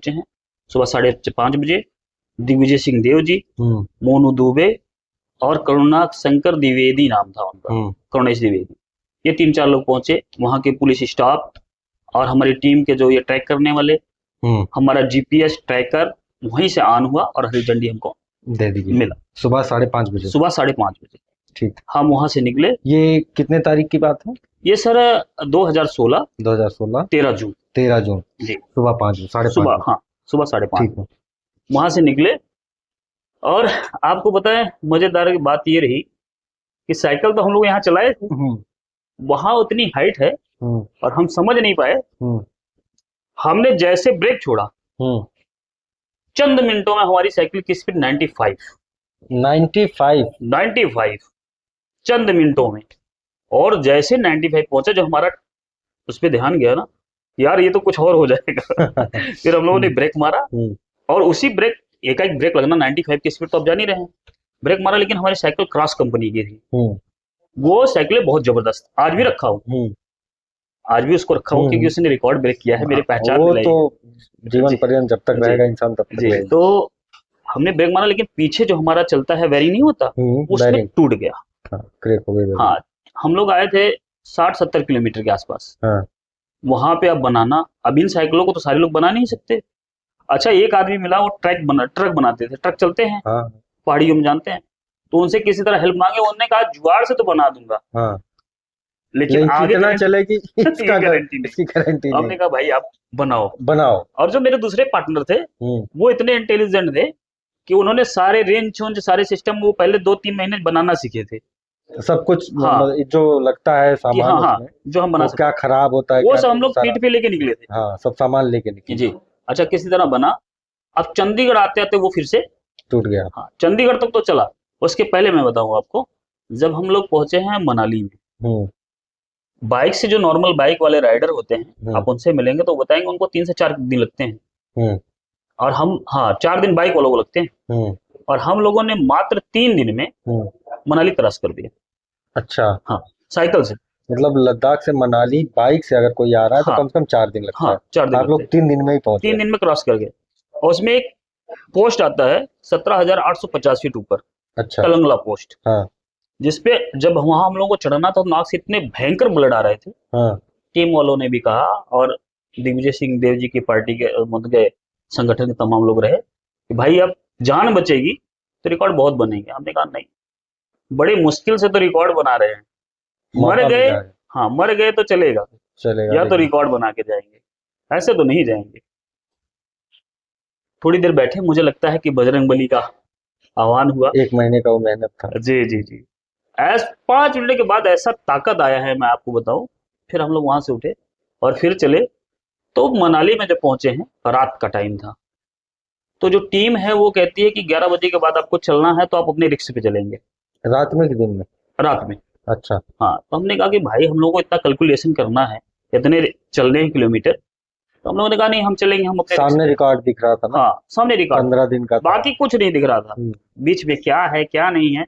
पहुंचे हैं सुबह 5:30 बजे। दिग्विजय सिंह देव जी, मोनू दुबे और करुणा शंकर द्विवेदी नाम था उनका, करुणेश द्विवेदी, ये 3-4 लोग पहुंचे। वहां के पुलिस स्टाफ और हमारी टीम के जो ये ट्रैक करने वाले, हमारा जीपीएस ट्रैकर वहीं से ऑन हुआ और हरी झंडी हमको दे दी मिला सुबह 5:30 बजे। सुबह 5:30 बजे ठीक। हम वहां से निकले। ये कितने तारीख की बात है? ये सर 2016 13 जून 13 जून जी, सुबह 5:30 सुबह, हाँ सुबह 5:30 वहां से निकले। और आपको पता है मजेदार की बात ये रही कि साइकिल तो हम लोग यहाँ चलाए थे, वहां उतनी हाइट है और हम समझ नहीं पाए। हमने जैसे ब्रेक छोड़ा, चंद मिनटों में हमारी साइकिल की स्पीड 95 चंद मिनटों में। और जैसे 95 पहुंचा, जब हमारा उस पर ध्यान गया ना, यार ये तो कुछ और हो जाएगा। फिर हम लोगों ने ब्रेक मारा और उसी ब्रेक, एकाएक ब्रेक लगना, 95 की स्पीड तो आप जान ही रहे हैं, ब्रेक मारा। लेकिन हमारी साइकिल क्रॉस कंपनी की थी, वो साइकिल बहुत जबरदस्त, आज भी रखा हूँ, आज भी उसको रखा हूँ क्योंकि उसने रिकॉर्ड ब्रेक किया है, मेरी पहचान वो दिलाई तो है। जीवन पर्यंत जब तक रहेगा इंसान तब तक रहेगा। तो हमने ब्रेक मारा, लेकिन पीछे जो हमारा चलता है बेरिंग नहीं होता, उसमें टूट गया, क्रैक हो गई। हाँ, हम लोग आए थे 60-70 किलोमीटर के आसपास। वहां पे अब बनाना, अब इन साइकिलों को तो सारे लोग बना नहीं सकते। अच्छा, एक आदमी मिला, वो ट्रक बनाते थे, ट्रक चलते हैं पहाड़ियों में, जानते हैं, तो उनसे किसी तरह हेल्प मांगे, उन्होंने कहा जुगाड़ से तो बना दूंगा, लेकिन आगे कितना चलेगी इसका गारंटी नहीं। हमने कहा भाई आप बनाओ। और जो मेरे दूसरे पार्टनर थे वो इतने इंटेलिजेंट थे कि उन्होंने सारे रेंज सारे सिस्टम वो पहले 2-3 महीने बनाना सीखे थे, सब कुछ। जो लगता है सामान उसमें, जो हम बना क्या खराब होता है, वो सब हम लोग पीठ पे लेके निकले थे, सब सामान लेके निकले जी। अच्छा, किसी तरह बना। अब चंडीगढ़ आते आते वो फिर से टूट गया। चंडीगढ़ तक तो चला। उसके पहले मैं बताऊं आपको, जब हम लोग पहुंचे हैं मनाली में, बाइक से जो नॉर्मल बाइक वाले राइडर होते हैं, आप उनसे मिलेंगे तो बताएंगे उनको 3 से 4 दिन लगते हैं, और हम 4 दिन बाइक वालों को लगते हैं, और हम लोगों ने मात्र 3 दिन में मनाली क्रॉस कर दिया। अच्छा, हाँ, साइकिल से। मतलब लद्दाख से मनाली बाइक से अगर कोई आ रहा है तो कम से कम 4 दिन लगता है। 4 दिन आप लोग 3 दिन में ही पहुंचे। 3 दिन में क्रॉस कर गए। और उसमें एक पोस्ट आता है 17,850 फीट ऊपर, अच्छा, तलंगला पोस्ट, जिसपे जब वहां हम लोगों को चढ़ना था, नाक से इतने भयंकर ब्लड आ रहे थे। टीम वालों ने भी कहा, और दिग्विजय सिंह देव जी की पार्टी के मतलब के संगठन के तमाम लोग रहे कि भाई अब जान बचेगी तो रिकॉर्ड बहुत बनेंगे। हमने कहा नहीं, बड़े मुश्किल से तो रिकॉर्ड बना रहे हैं, मर गए तो चलेगा, या तो रिकॉर्ड बना के जाएंगे, ऐसे तो नहीं जाएंगे। थोड़ी देर बैठे, मुझे लगता है कि बजरंगबली का आह्वान हुआ। 1 महीने का वो मेहनत था। जी जी जी। 5 मिनट के बाद ऐसा ताकत आया है, मैं आपको बताऊं। फिर हम लोग वहां से उठे और फिर चले। तो मनाली में जब पहुंचे हैं, रात का टाइम था, तो जो टीम है वो कहती है कि 11 बजे के बाद आपको चलना है तो आप अपने रिक्शे पे चलेंगे। रात में कि दिन में? रात में। अच्छा, हाँ, तो हमने कहा कि भाई हम लोगों को इतना कैलकुलेशन करना है, इतने चलने हैं किलोमीटर, तो हम लोगों ने कहा नहीं, हम चलेंगे, हम अपने सामने रिकॉर्ड दिख रहा था ना? हाँ, सामने रिकॉर्ड 15 दिन का, बाकी कुछ नहीं दिख रहा था, बीच में क्या है क्या नहीं है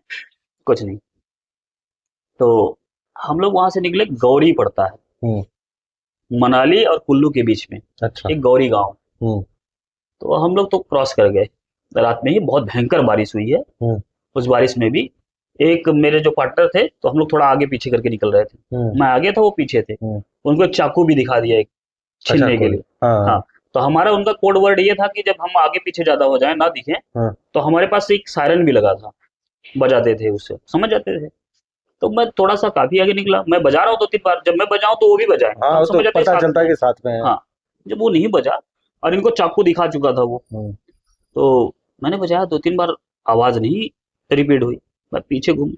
कुछ नहीं। तो हम लोग वहां से निकले, गौरी पड़ता है मनाली और कुल्लू के बीच में। अच्छा। एक गौरी गांव। तो हम लोग तो क्रॉस कर गए रात में ही। बहुत भयंकर बारिश हुई है। उस बारिश में भी एक मेरे जो पार्टनर थे, तो हम लोग थोड़ा आगे पीछे करके निकल रहे थे। मैं आगे था, वो पीछे थे। उनको एक चाकू भी दिखा दिया, एक छीलने के लिए। हाँ, तो हमारा उनका कोड वर्ड ये था कि जब हम आगे पीछे ज्यादा हो जाए, ना दिखे, तो हमारे पास एक सायरन भी लगा था, बजाते थे, उससे समझ जाते थे। तो मैं थोड़ा सा काफी आगे निकला, मैं बजा रहा हूँ 2-3 बार, जब मैं बजाऊं तो वो भी बजाए, समझ जाते, पता चलता है कि साथ में है। हाँ, जब वो नहीं बजा और इनको चाकू दिखा चुका था वो, तो मैंने बजाया 2-3 बार, आवाज नहीं रिपीट हुई। मैं पीछे घूम,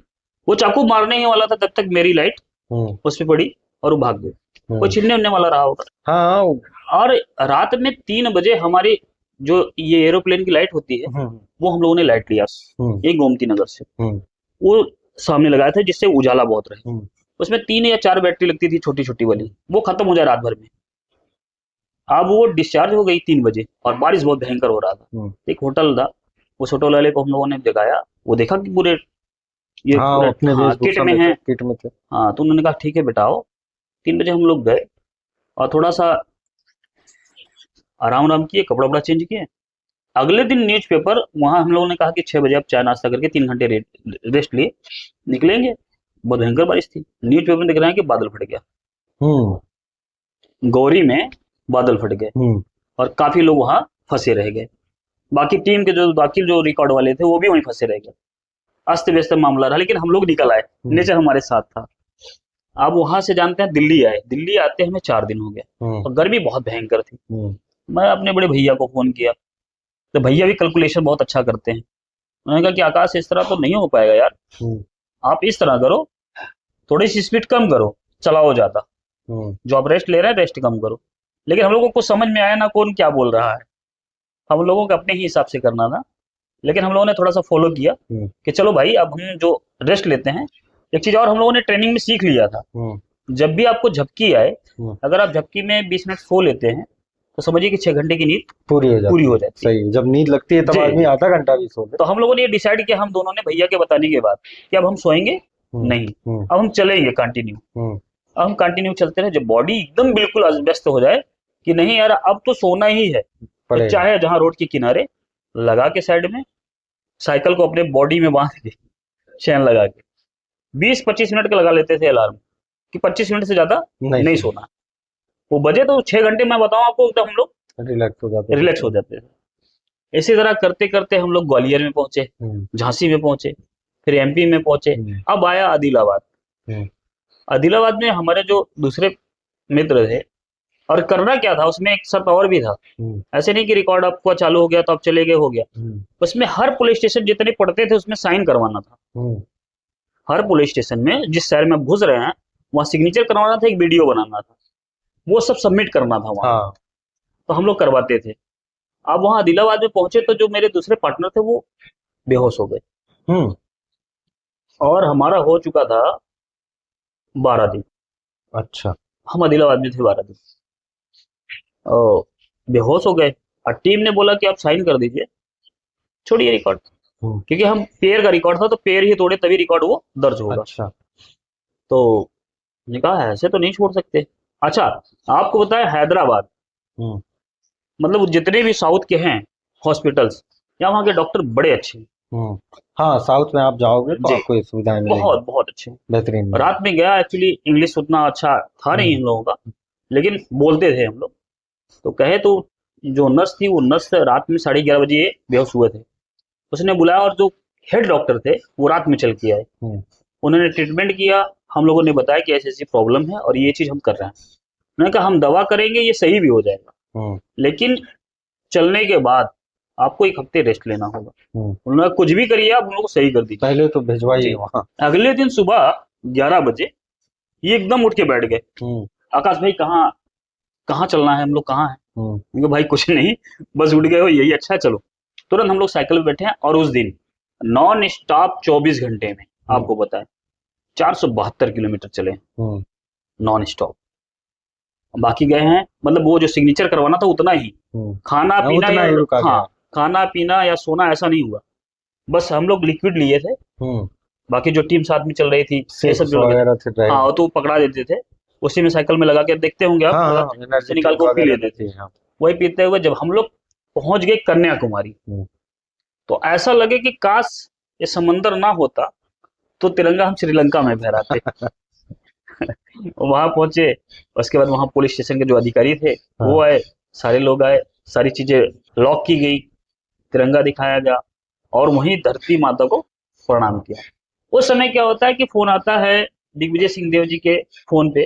वो चाकू मारने ही वाला था, तब तक मेरी लाइट उस पर पड़ी और वो भाग गई। वो छीनने उड़ने वाला रहा होगा। हाँ, और रात में 3 बजे हमारी जो ये एरोप्लेन की लाइट होती है, वो हम लोगों ने लाइट लिया, ये गोमती नगर से, वो सामने लगाया था, जिससे उजाला बहुत रहे। उसमें 3 या 4 बैटरी लगती थी, छोटी छोटी वाली, वो खत्म हो जाए रात भर में। अब वो डिस्चार्ज हो गई 3 बजे, और बारिश बहुत भयंकर हो रहा था। एक होटल था, उस होटल वाले को हम लोगों ने दिखाया, वो देखा कि पूरे ये किट में है, किट में थे। हाँ, तो उन्होंने कहा ठीक है बेटा आओ। 3 बजे हम लोग गए, और थोड़ा सा आराम आराम किए, कपड़ा वपड़ा चेंज किए। अगले दिन न्यूज़पेपर वहां हम लोगों ने कहा कि 6 बजे आप चाय नाश्ता करके 3 घंटे रेस्ट लिए निकलेंगे। बहुत भयंकर बारिश थी। न्यूज़पेपर में दिख रहा है कि बादल फट गया, गौरी में बादल फट गए और काफी लोग वहां फंसे रह गए। बाकी टीम के जो बाकी जो रिकॉर्ड वाले थे वो भी वहीं फंसे रह गए। अस्त व्यस्त मामला रहा, लेकिन हम लोग निकल आए, नेचर हमारे साथ था। अब वहां से जानते हैं दिल्ली आए। दिल्ली आते हमें 4 दिन हो गया और गर्मी बहुत भयंकर थी। मैं अपने बड़े भैया को फोन किया, तो भैया भी कैलकुलेशन बहुत अच्छा करते हैं। उन्होंने कहा कि आकाश इस तरह तो नहीं हो पाएगा यार, आप इस तरह करो, थोड़ी सी स्पीड कम करो, चलाओ ज्यादा, जो आप रेस्ट ले रहे हैं रेस्ट कम करो। लेकिन हम लोगों को कुछ समझ में आया ना कौन क्या बोल रहा है, हम लोगों को अपने ही हिसाब से करना था। लेकिन हम लोगों ने थोड़ा सा फॉलो किया कि चलो भाई अब हम जो रेस्ट लेते हैं। एक चीज और हम लोगों ने ट्रेनिंग में सीख लिया था, जब भी आपको झपकी आए, अगर आप झपकी में 20 मिनट सो लेते हैं तो समझिए कि 6 घंटे की नींद पूरी हो जाती है। सही, जब नींद लगती है तब आदमी आधा घंटा भी सो ले। तो हम लोगों ने ये डिसाइड किया, हम दोनों ने भैया के बताने के बाद, कि अब हम सोएंगे नहीं, अब हम चलेंगे कंटिन्यू। अब हम कंटिन्यू चलते रहे, जब बॉडी एकदम बिल्कुल अस्त हो जाए कि नहीं यार अब तो सोना ही है, तो चाहे जहां रोड के किनारे लगा के साइड में साइकिल को अपने बॉडी में बांध के चैन लगा के 20-25 मिनट का लगा लेते थे अलार्म कि 25 मिनट से ज्यादा नहीं सोना। वो बजे तो 6 घंटे मैं बताऊं आपको, एकदम हम लोग रिलैक्स हो जाते थे। इसी तरह करते करते हम लोग ग्वालियर में पहुंचे, झांसी में पहुंचे, फिर एमपी में पहुंचे, अब आया आदिलाबाद। आदिलाबाद में हमारे जो दूसरे मित्र थे, और करना क्या था उसमें, एक शर्त और भी था। ऐसे नहीं कि रिकॉर्ड आपका चालू हो गया तो आप चले गए हो गया, उसमें हर पुलिस स्टेशन जितने पड़ते थे उसमें साइन करवाना था। हर पुलिस स्टेशन में जिस शहर में आप घुस रहे हैं वहां सिग्नेचर करवाना था, एक वीडियो बनाना था, वो सब सबमिट करना था वहां। तो हम लोग करवाते थे। अब वहां आदिलाबाद में पहुंचे तो जो मेरे दूसरे पार्टनर थे वो बेहोश हो गए, और हमारा हो चुका था 12 दिन। अच्छा, हम आदिलाबाद में थे 12 दिन, बेहोश हो गए। और टीम ने बोला कि आप साइन कर दीजिए, छोड़िए रिकॉर्ड, क्योंकि हम पेयर का रिकॉर्ड था तो पेयर ही तोड़े तभी रिकॉर्ड वो दर्ज होगा। अच्छा, तो ने कहा ऐसे तो नहीं छोड़ सकते। अच्छा, आपको बताया हैदराबाद, मतलब जितने भी साउथ के हैं हॉस्पिटल्स, या वहाँ के डॉक्टर बड़े अच्छे हैं। हाँ, साउथ में आप जाओगे तो आपको ये सुविधाएं मिलेंगी, बहुत बहुत अच्छे, बेहतरीन। रात में गया, एक्चुअली इंग्लिश उतना अच्छा था नहीं हम लोगों का, लेकिन बोलते थे हम लोग। तो कहे तो जो नर्स थी, वो नर्स रात में 11:30 बजे बेहोश हुए थे, उसने बुलाया, और जो हेड डॉक्टर थे वो रात में चल के आए, उन्होंने ट्रीटमेंट किया। हम लोगों ने बताया कि ऐसी ऐसी प्रॉब्लम है और ये चीज हम कर रहे हैं। उन्होंने कहा हम दवा करेंगे, ये सही भी हो जाएगा, लेकिन चलने के बाद आपको 1 हफ्ते रेस्ट लेना होगा। उन्होंने कुछ भी करिए, आप हम लोग को सही कर दीजिए, पहले तो भिजवाइए वहां। अगले दिन सुबह 11 बजे ये एकदम उठ के बैठ गए, आकाश भाई कहाँ कहाँ चलना है, हम लोग कहाँ है? भाई कुछ नहीं, बस उठ गए हो, यही अच्छा है, चलो। तुरंत हम लोग साइकिल पे बैठे हैं, और उस दिन नॉन स्टॉप 24 घंटे में आपको बताएं 472 किलोमीटर चले नॉन स्टॉप। बाकी गए हैं, मतलब वो जो सिग्नेचर करवाना था उतना ही, खाना पीना खाना पीना या सोना ऐसा नहीं हुआ, बस हम लोग लिक्विड लिए थे। बाकी जो टीम साथ में चल रही थी ये सब जो हाँ तो पकड़ा देते थे, उसी में साइकिल में लगा के देखते होंगे आप, से निकाल कर पी लेते थे। वही पीते हुए जब हम लोग पहुंच गए कन्याकुमारी, तो ऐसा लगे कि काश ये समंदर ना होता तो तिरंगा हम श्रीलंका में फहराते। वहां पहुंचे, उसके बाद वहां पुलिस स्टेशन के जो अधिकारी थे वो आए, सारे लोग आए, सारी चीजें लॉक की गई, तिरंगा दिखाया गया, और वहीं धरती माता को प्रणाम किया। उस समय क्या होता है कि फोन आता है दिग्विजय सिंह देव जी के फोन पे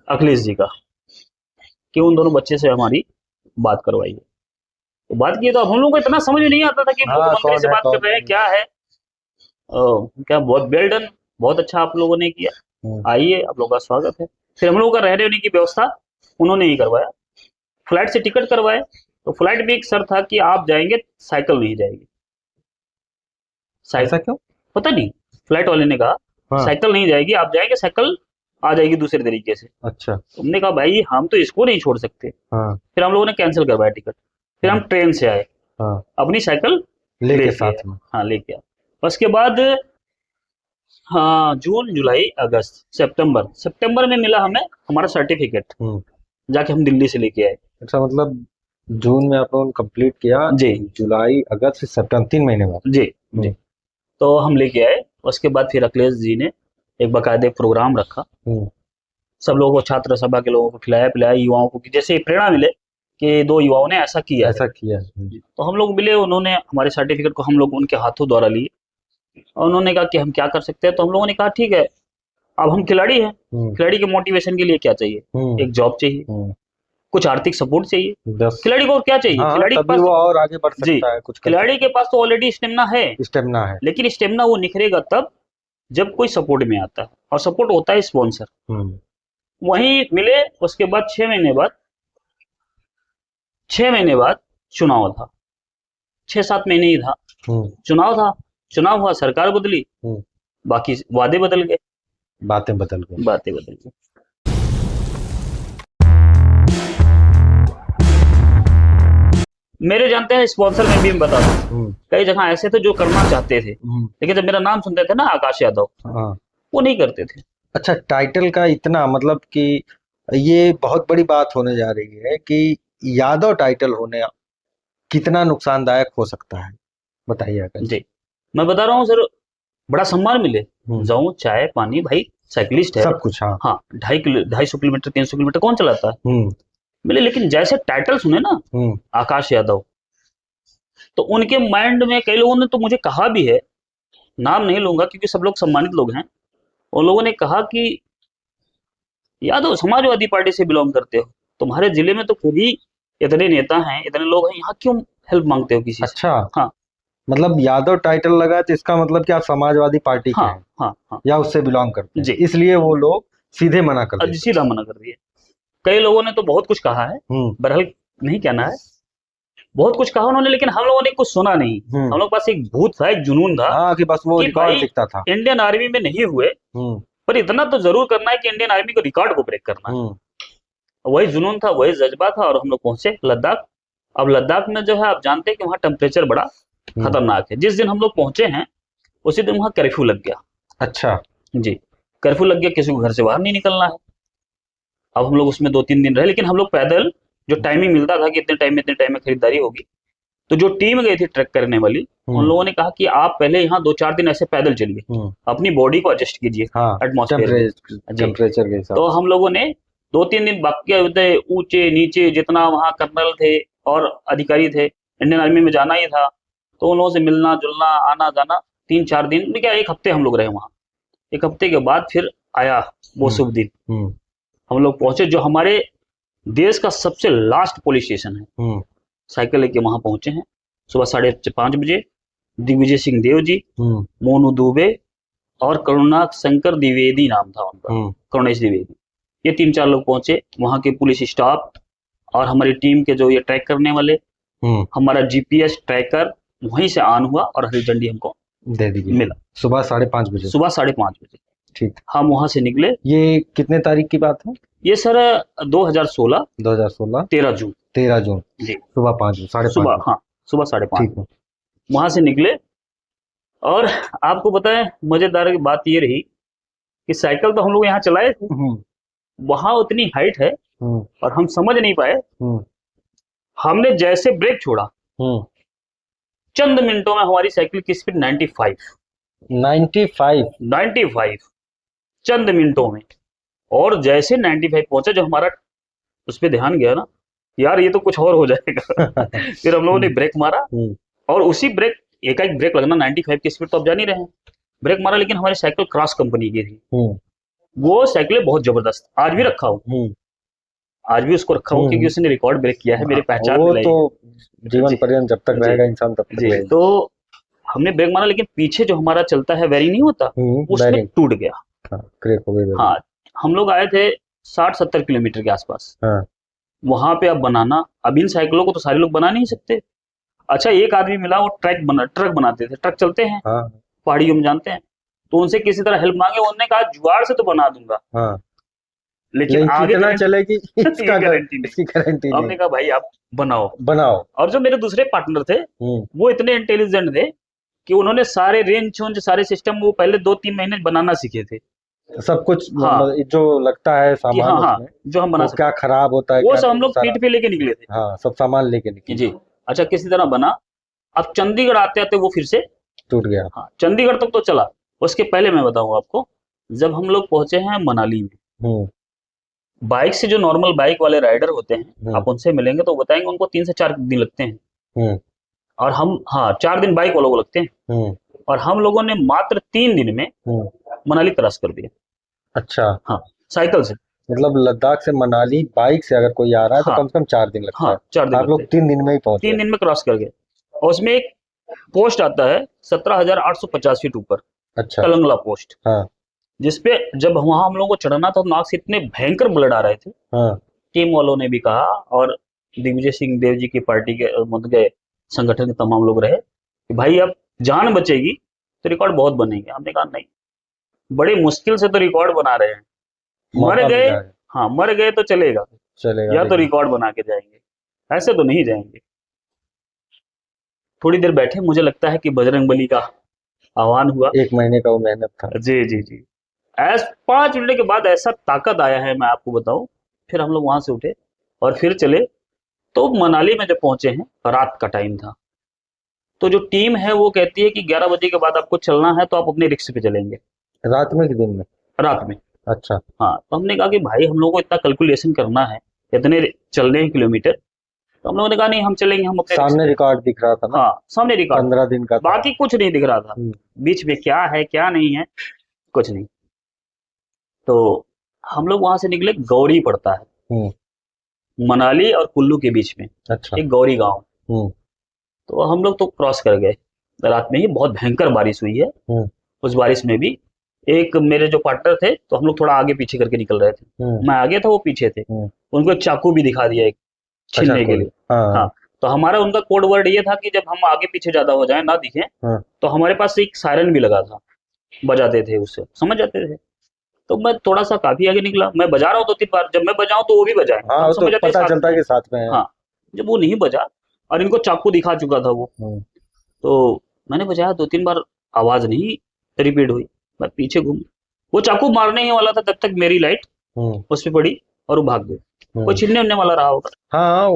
अखिलेश जी का, कि उन दोनों बच्चे से हमारी बात करवाइए। तो बात की तो अब हम लोग को इतना समझ में नहीं आता था कि मुख्यमंत्री से बात कर रहे हैं, क्या है। क्या बहुत वेल डन, बहुत अच्छा आप लोगों ने किया, आइए आप लोगों का स्वागत है। फिर हम लोगों का रहने होने की व्यवस्था उन्होंने ही करवाया, फ्लाइट से टिकट करवाए। तो फ्लाइट में एक शर्त था कि आप जाएंगे, साइकिल नहीं जाएगी। ऐसा क्यों पता नहीं, फ्लाइट वाले ने कहा साइकिल नहीं जाएगी, आप जाएंगे साइकिल आ जाएगी दूसरे तरीके से। अच्छा, तुमने कहा भाई हम तो इसको नहीं छोड़ सकते। फिर हम लोगों ने कैंसिल करवाया टिकट, फिर हम ट्रेन से आए, अपनी साइकिल लेके साथ में, लेके आए। उसके बाद जून जुलाई अगस्त सितंबर में मिला हमें हमारा सर्टिफिकेट, जाके हम दिल्ली से लेके आए। अच्छा, मतलब जून में आप लोगों ने कंप्लीट किया, जी जुलाई अगस्त सितंबर 3 महीने बाद। जी जी। तो हम लेके आए, उसके बाद फिर अखिलेश जी ने एक बाकायदे प्रोग्राम रखा, हम्म, सब लोगों को, छात्र सभा के लोगों को खिलाया पिलाया, युवाओं को, कि जैसे प्रेरणा मिले कि दो युवाओं ने ऐसा किया है। ऐसा किया। तो हम लोग मिले, उन्होंने हमारे सर्टिफिकेट को हम लोग उनके हाथों द्वारा लिए, और उन्होंने कहा कि हम क्या कर सकते हैं। तो हम लोगों ने कहा ठीक है, अब हम खिलाड़ी हैं, हम्म, खिलाड़ी के मोटिवेशन के लिए क्या चाहिए, हम्म, एक जॉब चाहिए, हम्म, कुछ आर्थिक सपोर्ट चाहिए। बस। खिलाड़ी को और क्या चाहिए, हाँ, खिलाड़ी के तभी पास, वो और आगे बढ़ जी, सकता है, कुछ कर खिलाड़ी के सकता पास तो ऑलरेडी स्टेमिना है, है, स्टेमिना है। लेकिन स्टेमिना वो निखरेगा तब जब कोई सपोर्ट में आता है, और सपोर्ट होता है स्पॉन्सर। हम्म, वहीं मिले, उसके बाद 6 महीने बाद, 6 महीने बाद चुनाव था, 6-7 महीने ही था, हम्म, चुनाव था, चुनाव हुआ, सरकार बदली, हम्म, बाकी वादे बदल गए, बातें बदल गई। बातें बदल गई। मेरे जानते हैं स्पॉन्सर में भी मैं बता दूं, हम्म, कई जगह ऐसे थे जो करना चाहते थे, हम्म, लेकिन जब मेरा नाम सुनते थे ना, आकाश यादव, हाँ। वो नहीं करते थे। अच्छा, टाइटल का इतना मतलब कि ये बहुत बड़ी बात होने जा रही है कि यादव टाइटल होने कितना नुकसानदायक हो सकता है, बताइए आकाश जी। जी, मैं बता रहा हूँ सर, बड़ा सम्मान मिले, हम्म, जाऊं चाय पानी, भाई साइकिलिस्ट है, सब कुछ, हाँ। हाँ, 250 किलोमीटर 300 किलोमीटर कौन चलाता है, हम्म, मिले। लेकिन जैसे टाइटल सुने ना, हम्म, आकाश यादव, तो उनके माइंड में, कई लोगों ने तो मुझे कहा भी है, नाम नहीं लूंगा क्योंकि सब लोग सम्मानित लोग हैं, उन लोगों ने कहा कि यादव समाजवादी पार्टी से बिलोंग करते हो, तुम्हारे जिले में तो खुद ही इतने नेता हैं, इतने लोग हैं, यहाँ क्यों हेल्प मांगते हो किसी से। अच्छा, हाँ मतलब यादव टाइटल लगा है तो इसका मतलब कि आप समाजवादी पार्टी के हाँ हैं हाँ हाँ। या उससे बिलोंग करते हैं, जी, इसलिए वो लोग सीधे मना कर अब देते सीधा मना कर दिया। कई लोगों ने तो बहुत कुछ कहा है, हैं। हम्म, बहरहाल नहीं कहना है, बहुत कुछ कहा उन्होंने, लेकिन हम लोगों ने कुछ सुना नहीं। हम्म, हम लोग के पास एक भूत था, एक जुनून था, हाँ, कि बस वो कि रिकॉर्ड भाई दिखता था। इंडियन आर्मी में नहीं हुए, हम्म, पर इतना तो जरूर करना है कि इंडियन आर्मी को रिकॉर्ड को ब्रेक करना है। हम्म, वही जुनून था, वही जज्बा था, और हम लोग पहुंचे लद्दाख। अब लद्दाख में जो है, आप जानते हैं कि वहाँ टेम्परेचर बड़ा हम्म, खतरनाक है। जिस दिन हम लोग पहुंचे हैं, उसी दिन वहाँ कर्फ्यू लग गया। अच्छा, जी, कर्फ्यू लग गया, किसी को घर से बाहर नहीं निकलना है। अब हम लोग उसमें 2-3 दिन रहे, लेकिन हम लोग पैदल, जो टाइमिंग मिलता था कि इतने टाइम में खरीदारी होगी, तो जो टीम गई थी ट्रैक करने वाली, उन हम्म, लोगों ने कहा कि आप पहले यहाँ 2-4 दिन ऐसे पैदल चलिए, हम्म, अपनी बॉडी को एडजस्ट कीजिए हाँ, एटमॉस्फेयर टेम्परेचर में। जी, टेम्परेचर के हिसाब तो से। हम लोगों ने 2-3 दिन बाकी होते, ऊंचे नीचे जितना वहाँ कर्नल थे और अधिकारी थे, इंडियन आर्मी में जाना ही था, तो उन लोगों से मिलना जुलना, आना जाना, 3-4 दिन में क्या, 1 हफ्ते हम लोग रहे वहाँ। 1 हफ्ते के बाद फिर आया वो हम्म, शुभ दिन, हम्म, हम लोग पहुंचे जो हमारे देश का सबसे लास्ट पुलिस स्टेशन है। हम्म, साइकिल लेके वहां पहुंचे हैं, सुबह 5:30 बजे। दिग्विजय सिंह देव जी, हम्म, मोनू दुबे, और करुणा शंकर द्विवेदी नाम था उनका, हम्म, करुणेश द्विवेदी, ये 3-4 लोग पहुंचे, वहां के पुलिस स्टाफ, और हमारी टीम के जो ये ट्रैक करने वाले, हम्म, हमारा जीपीएस ट्रैकर वहीं से ऑन हुआ, और हरी झंडी हमको दे दीजिए। मिला सुबह 5:30 बजे। सुबह 5:30 बजे। ठीक। हम वहां से निकले। ये कितने तारीख की बात है? ये सर 2016, 2016, 13 जून। 13 जून, जी, सुबह 5 साढ़े पाँच सुबह, बजे हाँ, सुबह 5:30 ठीक है। वहां से निकले। और आपको बताएं, मजेदार की बात ये रही कि साइकिल तो हम लोग यहाँ चलाए थे, हम्म, वहां उतनी हाइट है, हम्म, और हम समझ नहीं पाए, हम्म, हमने जैसे ब्रेक छोड़ा, हम्म, चंद मिनटों में हमारी साइकिल की स्पीड 95, 95। 95, चंद मिनटों में। और जैसे 95 पहुंचा, जो हमारा उस पर ध्यान गया ना, यार ये तो कुछ और हो जाएगा। फिर हम लोगों ने हम्म, ब्रेक मारा, हम्म, और उसी ब्रेक, एकाएक ब्रेक लगना, 95 की स्पीड तो आप जान ही रहे हैं, ब्रेक मारा, लेकिन हमारी साइकिल क्रॉस कंपनी की थी। हम्म, वो साइकिल बहुत जबरदस्त, आज भी रखा हूँ, हम्म, आज भी उसको रखा हूँ, क्योंकि हम्म, उसने रिकॉर्ड ब्रेक किया है, मेरी पहचान वो दिलाई तो है। जीवन जी पर्यंत जब तक जी रहेगा इंसान तब तक जी। रहेगा। तो हमने ब्रेक मारा, लेकिन पीछे जो हमारा चलता है वेरिंग नहीं होता, उसमें बैरिंग। टूट गया। हाँ, क्रैक हो गई बैरिंग। हाँ, हम लोग आए थे 60-70 किलोमीटर के आसपास, हाँ, वहां पे अब बनाना, अब इन साइकिलों को तो सारे लोग बना नहीं सकते। अच्छा, एक आदमी मिला, वो ट्रक बनाते थे, ट्रक चलते हैं हाँ, पहाड़ियों में, जानते हैं, तो उनसे किसी तरह हेल्प मांगे, उन्होंने कहा जुगाड़ से तो बना दूंगा, हाँ, लेकिन लेकिन आगे कितना गारंटी, चलेगी ये गारंटी नहीं। इसकी गारंटी नहीं। हमने कहा भाई आप बनाओ। बनाओ। और जो मेरे दूसरे पार्टनर थे, हम्म, वो इतने इंटेलिजेंट थे कि उन्होंने सारे रेंज चेंज, सारे सिस्टम वो पहले 2-3 महीने बनाना सीखे थे, सब कुछ हाँ मतलब जो लगता है कि सामान हाँ हाँ उसमें, जो हम बना वो क्या सकते खराब होता है हैं वो क्या सब नहीं, हम वो लोग सारा। पीठ पे लेके निकले थे। हाँ, सब सामान लेके निकले। जी। अच्छा किसी तरह बना। अब चंडीगढ़ आते आते वो फिर से, टूट गया। हाँ चंडीगढ़ तक तो चला। उसके पहले मैं बताऊँ आपको, जब हम लोग पहुंचे हैं मनाली में, हम्म। बाइक से जो नॉर्मल बाइक वाले राइडर होते हैं हम्म। आप उनसे मिलेंगे तो बताएंगे उनको 3 से 4 दिन लगते हैं। हम्म। और हम, हाँ 4 दिन बाइक वालों को लगते हैं। हम्म। और हम लोगों ने मात्र 3 दिन में हम्म। मनाली क्रॉस कर दिया। अच्छा, हाँ साइकिल से। मतलब लद्दाख से मनाली बाइक से अगर कोई आ रहा है तो हाँ कम से कम 4 दिन लगता हाँ है। 4 दिन आप लगते लोग हैं। 3 दिन में ही पहुंच तीन गए। दिन में क्रॉस कर गए। और उसमें एक पोस्ट आता है 17,850 फीट ऊपर, अच्छा। तलंगला पोस्ट, हाँ। जिसपे जब वहां हम लोगों को चढ़ना था तो नाक से इतने भयंकर ब्लड आ रहे थे। हाँ। टीम वालों ने भी कहा और दिग्विजय सिंह देव जी की पार्टी के मतलब के संगठन के तमाम लोग रहे कि भाई अब जान बचेगी तो रिकॉर्ड बहुत बनेंगे। हमने कहा नहीं, बड़ी मुश्किल से तो रिकॉर्ड बना रहे हैं, मर मौका गए, मिला है। हाँ मर गए तो चलेगा, चलेगा या तो लेकिन। रिकॉर्ड बना के जाएंगे, ऐसे तो नहीं जाएंगे। थोड़ी देर बैठे, मुझे लगता है कि बजरंगबली का आह्वान हुआ। 1 महीने का वो मेहनत था। जी जी जी। 5 मिनट के बाद ऐसा ताकत आया है मैं आपको बताऊं। फिर हम लोग वहां से उठे और फिर चले। तो मनाली में जब पहुंचे हैं रात का टाइम था, तो जो टीम है वो कहती है कि 11 बजे के बाद आपको चलना है तो आप अपने रिक्शे पे चलेंगे। रात में कि दिन में? रात में। अच्छा। हाँ तो हमने कहा कि भाई हम लोगों को इतना कैलकुलेशन करना है, इतने चलने हैं किलोमीटर, तो हम लोगों ने कहा नहीं हम चलेंगे, हम अपने रिक्शे सामने पे। रिकॉर्ड दिख रहा था ना? हाँ सामने रिकॉर्ड था, 15 दिन का था। बाकी कुछ नहीं दिख रहा था। हम्म। बीच में क्या है क्या नहीं है कुछ नहीं। तो हम लोग वहां से निकले, गौरी पड़ता है हम्म। मनाली और कुल्लू के बीच में, अच्छा। एक गौरी गांव। हम्म। तो हम लोग तो क्रॉस कर गए। रात में ही बहुत भयंकर बारिश हुई है। हम्म। उस बारिश में भी एक मेरे जो पार्टनर थे तो हम लोग थोड़ा आगे पीछे करके निकल रहे थे। हम्म। मैं आगे था वो पीछे थे। हम्म। उनको एक चाकू भी दिखा दिया एक, अच्छा, छीनने के कोई। लिए। हाँ। हाँ तो हमारा उनका कोड वर्ड ये था कि जब हम आगे पीछे ज्यादा हो जाए ना दिखे, हाँ। तो हमारे पास एक सायरन भी लगा था, बजाते थे, उससे समझ जाते थे। तो मैं थोड़ा सा काफी आगे निकला, मैं बजा रहा हूँ 2 3 बार, जब मैं बजाऊं तो वो भी बजाए तो हाँ, हम वो तो समझ जाते हैं पता साथ चलता में है है। कि साथ में है। हाँ जब वो नहीं बजा और इनको चाकू दिखा चुका था वो, हम्म। तो मैंने बजाया 2 3 बार, आवाज नहीं रिपीट हुई। मैं पीछे घूम, वो चाकू मारने ही वाला था तब तक मेरी लाइट हम्म। उस पे पड़ी और वो भाग गए। कोई हम्म। छीनने उनने वाला रहा होगा। हाँ, हाँ,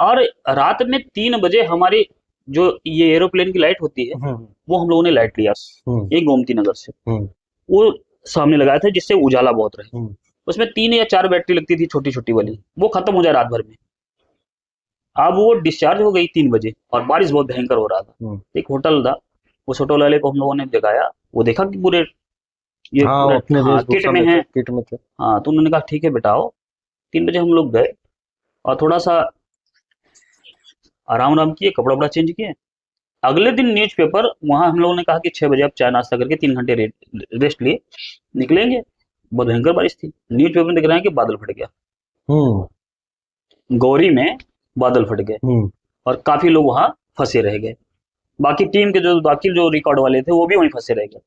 और रात में 3 बजे हमारी जो ये एरोप्लेन की लाइट होती है हम्म। वो हम लोगों ने लाइट लिया, हम्म। एक गोमती नगर से। हम्म। वो सामने लगाया था जिससे उजाला बहुत रहे। हम्म। उसमें 3 या 4 बैटरी लगती थी छोटी छोटी वाली, वो खत्म हो जाए रात भर में। अब वो डिस्चार्ज हो गई 3 बजे और बारिश बहुत भयंकर हो रहा था। हम्म। एक होटल था, उस होटल वाले को हम लोगों ने दिखाया, वो देखा कि पूरे ये हाँ, वो पूरे अपने हाँ किट वेशभूषा में में है। थे, किट में थे। हाँ तो उन्होंने कहा ठीक है बेटा आओ। 3 बजे हम लोग गए और थोड़ा सा आराम आराम किए, कपड़ा वपड़ा चेंज किए। अगले दिन न्यूज़पेपर वहां हम लोगों ने कहा कि 6 बजे आप चाय नाश्ता करके 3 घंटे रेस्ट लिए निकलेंगे। बहुत भयंकर बारिश थी। न्यूज़पेपर में दिख रहा है कि बादल फट गया, हम्म। गौरी में बादल फट गए हम्म। और काफी लोग वहां फंसे रह गए। बाकी टीम के जो बाकी जो रिकॉर्ड वाले थे वो भी वहीं फंसे रह गए।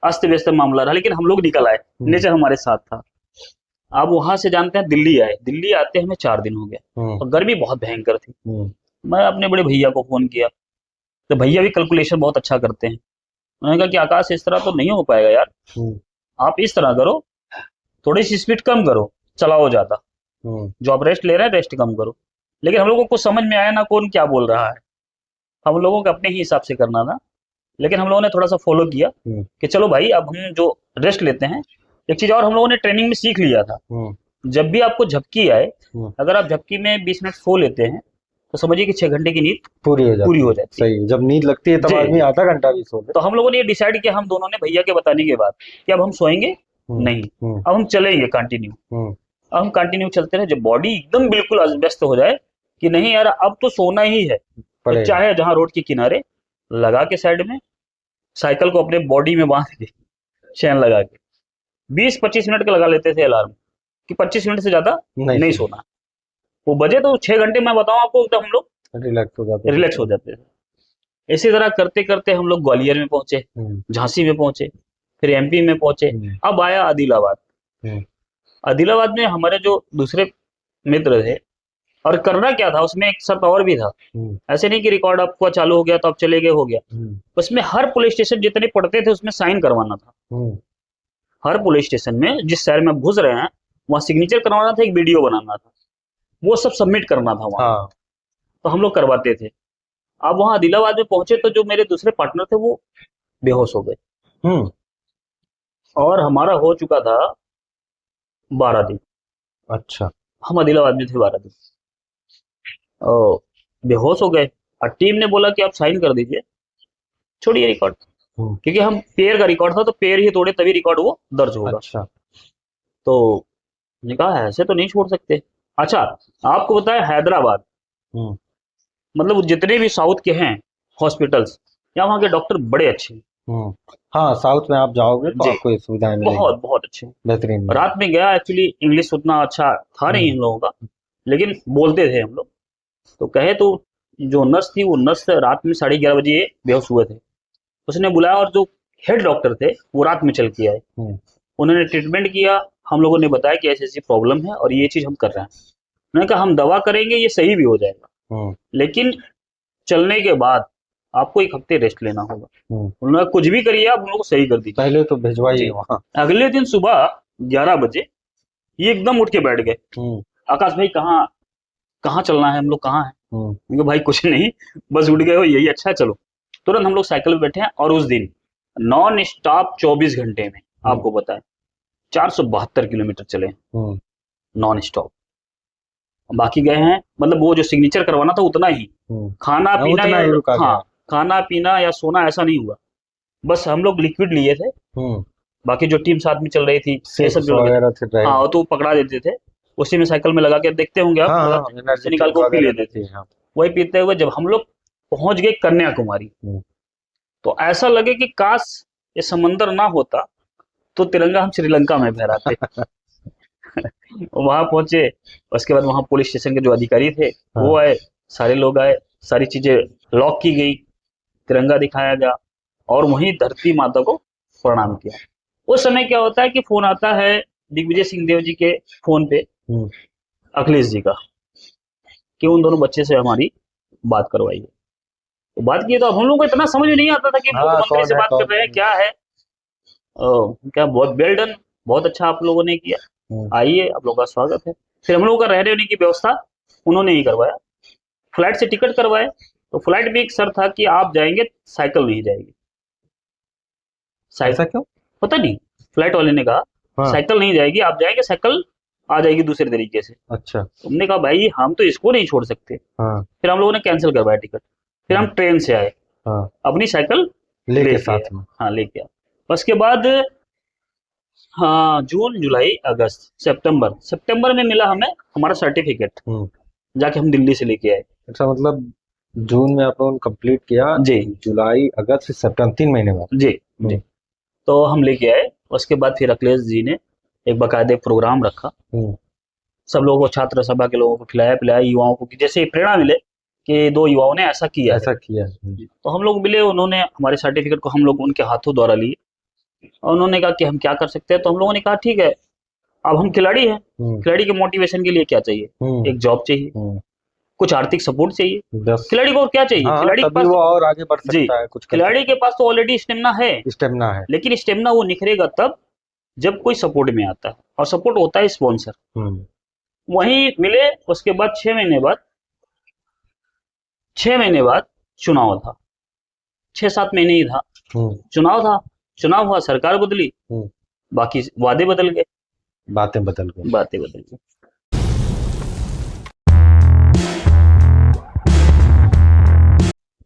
अस्त व्यस्त मामला रहा, लेकिन हम लोग निकल आए, हम्म। नेचर हमारे साथ था। अब वहां से जानते हैं दिल्ली आए, दिल्ली आते हमें 4 दिन हो गए हम्म। और गर्मी बहुत भयंकर थी। हम्म। मैं अपने बड़े भैया को फोन किया, तो भैया भी कैलकुलेशन बहुत अच्छा करते हैं। उन्होंने कहा कि आकाश इस तरह तो नहीं हो पाएगा यार, हम्म। आप इस तरह करो, थोड़ी सी स्पीड कम करो, चलाओ ज्यादा, हम्म। जो आप रेस्ट ले रहे हैं रेस्ट कम करो। लेकिन हम लोगों को कुछ समझ में आया ना कौन क्या बोल रहा है, हम लोगों को अपने ही हिसाब से करना था। लेकिन हम लोगों ने थोड़ा सा फॉलो किया हम्म। कि चलो भाई अब हम जो रेस्ट लेते हैं। एक चीज और हम लोगों ने ट्रेनिंग में सीख लिया था, हम्म। जब भी आपको झपकी आए, हम्म। अगर आप झपकी में 20 मिनट सो लेते हैं तो समझिए कि 6 घंटे की नींद पूरी हो पूरी जाती हो है, जाती सही है। जब नींद लगती है है। तब जी आदमी जी। आधा घंटा भी सो ले। तो हम लोगों ने ये डिसाइड किया, हम दोनों ने भैया के बताने के बाद, कि अब हम सोएंगे हम्म। नहीं, हम्म। अब हम चलेंगे कंटिन्यू। हम्म। अब हम कंटिन्यू चलते रहे, जब बॉडी एकदम बिल्कुल अस्त व्यस्त हो जाए कि नहीं यार अब तो सोना ही है, तो पड़ेगा। चाहे जहां रोड के किनारे लगा के साइड में साइकिल को अपने बॉडी में बांध के चैन लगा के 20 25 मिनट का लगा लेते थे अलार्म, कि 25 मिनट से ज्यादा नहीं नहीं सो, सोना। वो बजे तो 6 घंटे मैं बताऊं आपको एकदम हम लोग रिलैक्स हो जाते रिलैक्स हो थे। जाते थे। इसी तरह करते करते हम लोग ग्वालियर में पहुंचे, हम्म। झांसी में पहुंचे, फिर एमपी में पहुंचे। हम्म। अब आया आदिलाबाद। हम्म। आदिलाबाद में हमारे जो दूसरे मित्र थे, और करना क्या था उसमें एक शर्त और भी था। हम्म। ऐसे नहीं कि रिकॉर्ड आपका चालू हो गया तो आप चले गए हो गया, हम्म। उसमें हर पुलिस स्टेशन जितने पड़ते थे उसमें साइन करवाना था। हम्म। हर पुलिस स्टेशन में जिस शहर में आप घुस रहे हैं वहाँ सिग्नेचर करवाना था, एक वीडियो बनाना था, वो सब सबमिट करना था वहाँ। हाँ। तो हम लोग करवाते थे। अब वहाँ आदिलाबाद में पहुंचे तो जो मेरे दूसरे पार्टनर थे वो बेहोश हो गए, हम्म। और हमारा हो चुका था 12 दिन। अच्छा। हम आदिलाबाद में थे 12 दिन, और बेहोश हो गए। और टीम ने बोला कि आप साइन कर दीजिए, छोड़िए रिकॉर्ड, हम्म। क्योंकि हम पेयर का रिकॉर्ड था तो पेयर ही तोड़े तभी रिकॉर्ड वो दर्ज होगा। अच्छा। तो हमने कहा ऐसे तो नहीं छोड़ सकते। अच्छा, आपको बताया हैदराबाद, हम्म। मतलब जितने भी साउथ के हैं हॉस्पिटल्स, या वहाँ के डॉक्टर बड़े अच्छे हैं। हम्म। हाँ, साउथ में आप जाओगे तो जी, आपको ये सुविधाएं मिलेंगी, बहुत बहुत अच्छे हैं। बेहतरीन मिलेंगी। रात में गया, एक्चुअली इंग्लिश उतना अच्छा था नहीं हम्म। हम लोगों का, लेकिन बोलते थे हम लोग। तो कहे तो जो नर्स थी, वो नर्स रात में 11:30 बजे बेहोश हुए थे। उसने बुलाया, और जो हेड डॉक्टर थे वो रात में चल के आए। हम्म। उन्होंने ट्रीटमेंट किया, हम लोगों ने बताया कि ऐसी ऐसी प्रॉब्लम है और ये चीज़ हम कर रहे हैं। उन्होंने कहा हम दवा करेंगे, ये सही भी हो जाएगा, हम्म। लेकिन चलने के बाद आपको 1 हफ्ते रेस्ट लेना होगा। हम्म। उन्होंने कहा, कुछ भी करिए आप उन लोगों को सही कर दीजिए। पहले तो भिजवाइए जी। वहाँ। अगले दिन सुबह 11 बजे ये एकदम उठ के बैठ गए, हम्म। आकाश भाई कहाँ कहाँ चलना है, हम लोग कहाँ हैं? हम्म। मैं कहा, भाई कुछ नहीं, बस उठ गए हो, यही अच्छा है, चलो। तुरंत हम लोग साइकिल पे बैठे हैं, और उस दिन नॉन स्टॉप 24 घंटे में आपको बताएं 472 किलोमीटर चले, हम्म। Non stop. बाकी गए हैं, मतलब वो जो सिग्नेचर करवाना था उतना ही, हम्म। खाना हाँ, पीना उतना या, ही रुका हाँ, गया। खाना पीना या सोना ऐसा नहीं हुआ। बस हम लोग लिक्विड लिए थे, हम्म। बाकी जो टीम साथ में चल रही थी ये सब सिप्स जो लगे थे, वगैरह थे रहे। हाँ, तो वो पकड़ा देते थे, उसी में साइकिल में लगा के, देखते होंगे आप, हाँ हाँ, लगाते हैं, उससे एनर्जी निकाल ड्रिंक के वो पी वगैरह लेते थे। रहती है, हाँ। वही पीते हुए जब हम लोग पहुंच गए कन्याकुमारी, हम्म। तो ऐसा लगे कि काश ये समंदर ना होता तो तिरंगा हम श्रीलंका में फहराते। वहां पहुंचे, उसके बाद वहां पुलिस स्टेशन के जो अधिकारी थे वो हाँ। आए, सारे लोग आए, सारी चीजें लॉक की गई, तिरंगा दिखाया गया, और वहीं धरती माता को प्रणाम किया। उस समय क्या होता है कि फोन आता है दिग्विजय सिंह देव जी के फोन पे, हम्म। अखिलेश जी का, कि उन दोनों बच्चे से हमारी बात करवाइए। तो बात की, तो अब हम लोग को इतना समझ में नहीं आता था कि हाँ, मुख्यमंत्री कौन से है बात कर कौन रहे हैं, नहीं। क्या है। क्या, बहुत वेल डन, बहुत अच्छा आप लोगों ने किया, हम्म। आइए, आप लोगों का स्वागत है। फिर हम लोगों का रहने होने की व्यवस्था उन्होंने ही करवाया, फ्लाइट से टिकट करवाए। तो फ्लाइट में एक सर था कि आप जाएंगे, साइकिल नहीं जाएगी। ऐसा साइकिल, क्यों? पता नहीं, फ्लाइट वाले ने कहा हाँ। साइकिल नहीं जाएगी, आप जाएंगे साइकिल आ जाएगी दूसरे तरीके से। अच्छा। हमने कहा भाई हम तो इसको नहीं छोड़ सकते। हाँ। फिर हम लोगों ने कैंसिल करवाया टिकट, फिर हम हम्म। ट्रेन से आए, हाँ, अपनी साइकिल लेके लेके आए। साथ में। हाँ, लेके आए। उसके बाद, हाँ, जून जुलाई अगस्त सितंबर, सितंबर में मिला हमें हमारा सर्टिफिकेट, हम्म। जाके हम दिल्ली से लेके आए। अच्छा, मतलब जून में आप लोगों ने कंप्लीट किया, जी जुलाई अगस्त सितंबर 3 महीने बाद। जी जी। हम्म। तो हम लेके आए। उसके बाद फिर अखिलेश जी ने एक बाकायदे प्रोग्राम रखा, हम्म। सब लोगों को, छात्र सभा के लोगों को खिलाया पिलाया, युवाओं को, कि जैसे प्रेरणा मिले कि दो युवाओं ने ऐसा किया है। ऐसा किया है। तो हम लोग मिले, उन्होंने हमारे सर्टिफिकेट को हम लोग उनके हाथों द्वारा लिए, और उन्होंने कहा कि हम क्या कर सकते हैं। तो हम लोगों ने कहा ठीक है, अब हम खिलाड़ी हैं, हम्म। खिलाड़ी के मोटिवेशन के लिए क्या चाहिए, हम्म। एक जॉब चाहिए, हम्म। कुछ आर्थिक सपोर्ट चाहिए। बस। खिलाड़ी को और क्या चाहिए, हाँ, खिलाड़ी के तभी पास वो तो, और आगे बढ़ जी, सकता है, कुछ कर खिलाड़ी के सकता पास तो ऑलरेडी स्टेमिना है, है, स्टेमिना है। लेकिन स्टेमिना वो निखरेगा तब जब कोई सपोर्ट में आता है, और सपोर्ट होता है स्पॉन्सर। हम्म। वहीं मिले। उसके बाद 6 महीने बाद, 6 महीने बाद चुनाव था, 6-7 महीने ही था, हम्म। चुनाव था। चुनाव हुआ, सरकार बदली, हम्म। बाकी वादे बदल गए, बातें बदल गई। बातें बदल गई।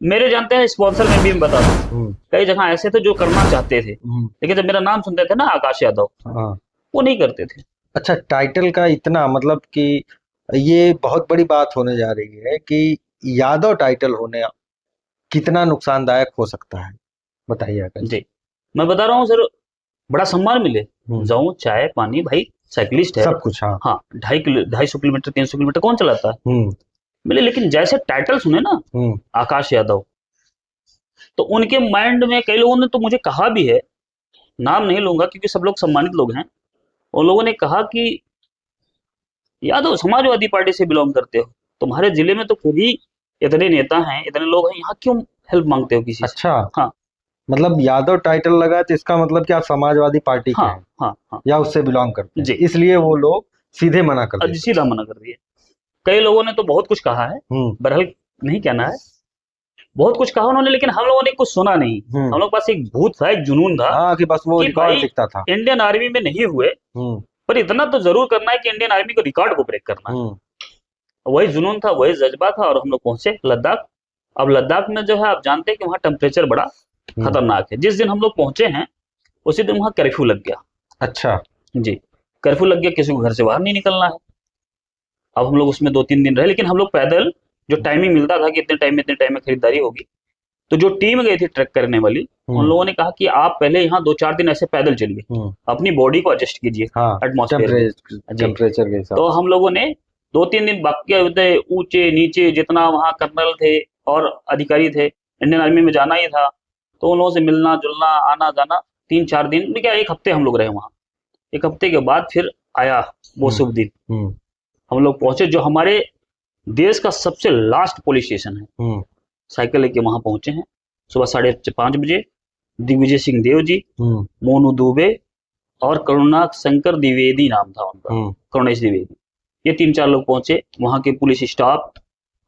मेरे जानते हैं स्पॉन्सर में भी मैं बता दूं, हम्म। कई जगह ऐसे थे जो करना चाहते थे, हम्म। लेकिन जब मेरा नाम सुनते थे ना, आकाश यादव, हाँ। वो नहीं करते थे। अच्छा, टाइटल का इतना मतलब कि ये बहुत बड़ी बात होने जा रही है कि यादव टाइटल होने कितना नुकसानदायक हो सकता है, बताइए आकाश जी। जी, मैं बता रहा हूँ सर, बड़ा सम्मान मिले, हम्म। जाऊं चाय पानी, भाई साइकिलिस्ट है, सब कुछ, हाँ। हाँ, 250 किलोमीटर 300 किलोमीटर कौन चलाता है, हम्म। मिले। लेकिन जैसे टाइटल सुने ना, हम्म। आकाश यादव, तो उनके माइंड में, कई लोगों ने तो मुझे कहा भी है, नाम नहीं लूंगा क्योंकि सब लोग सम्मानित लोग हैं, उन लोगों ने कहा कि यादव समाजवादी पार्टी से बिलोंग करते हो, तुम्हारे जिले में तो खुद ही इतने नेता हैं, इतने लोग हैं, यहाँ क्यों हेल्प मांगते हो किसी से। अच्छा। हाँ, मतलब यादव टाइटल लगा तो इसका मतलब कि आप समाजवादी पार्टी के हाँ हैं हाँ हाँ या उससे बिलोंग करते हैं, जी। इसलिए वो लोग सीधे मना कर अब देते सीधा मना कर दिए। कई लोगों ने तो बहुत कुछ कहा है, हैं। बहरहाल नहीं कहना है, बहुत कुछ कहा उन्होंने, लेकिन हम लोगों ने कुछ सुना नहीं। हम लोग के पास एक भूत था, एक जुनून था हाँ कि बस वो कि रिकॉर्ड भाई दिखता था। इंडियन आर्मी में नहीं हुए, हम्म पर इतना तो जरूर करना है कि इंडियन आर्मी को रिकॉर्ड को ब्रेक करना है। हम्म वही जुनून था, वही जज्बा था, और हम लोग पहुंचे लद्दाख। अब लद्दाख में जो है आप जानते हैं कि वहाँ टेम्परेचर बड़ा हम्म। खतरनाक है। जिस दिन हम लोग पहुंचे हैं उसी दिन वहाँ कर्फ्यू लग गया। अच्छा। जी, कर्फ्यू लग गया, किसी को घर से बाहर नहीं निकलना है। अब हम लोग उसमें 2-3 दिन रहे, लेकिन हम लोग पैदल, जो टाइमिंग मिलता था कि इतने टाइम में खरीदारी होगी, तो जो टीम गई थी ट्रैक करने वाली, उन लोगों ने कहा कि आप पहले यहाँ 2-4 दिन ऐसे पैदल चलिए, अपनी बॉडी को एडजस्ट कीजिए हाँ एटमॉस्फेयर में। जी, टेम्परेचर के हिसाब तो से। हम लोगों ने 2-3 दिन बाकी थे, ऊंचे नीचे जितना वहाँ कर्नल थे और अधिकारी थे, इंडियन आर्मी में जाना ही था, तो उन लोगों से मिलना जुलना आना जाना, 3-4 दिन क्या, 1 हफ्ते हम लोग रहे वहाँ। 1 हफ्ते के बाद फिर आया वो शुभ दिन। हम्म हम लोग पहुंचे जो हमारे देश का सबसे लास्ट पुलिस स्टेशन है। हम्म साइकिल लेके वहां पहुंचे हैं सुबह 5:30 बजे। दिग्विजय सिंह देव जी, हम्म मोनू दुबे और करुणाक शंकर द्विवेदी नाम था उनका, करुणेश द्विवेदी, ये 3-4 लोग पहुंचे। वहां के पुलिस स्टाफ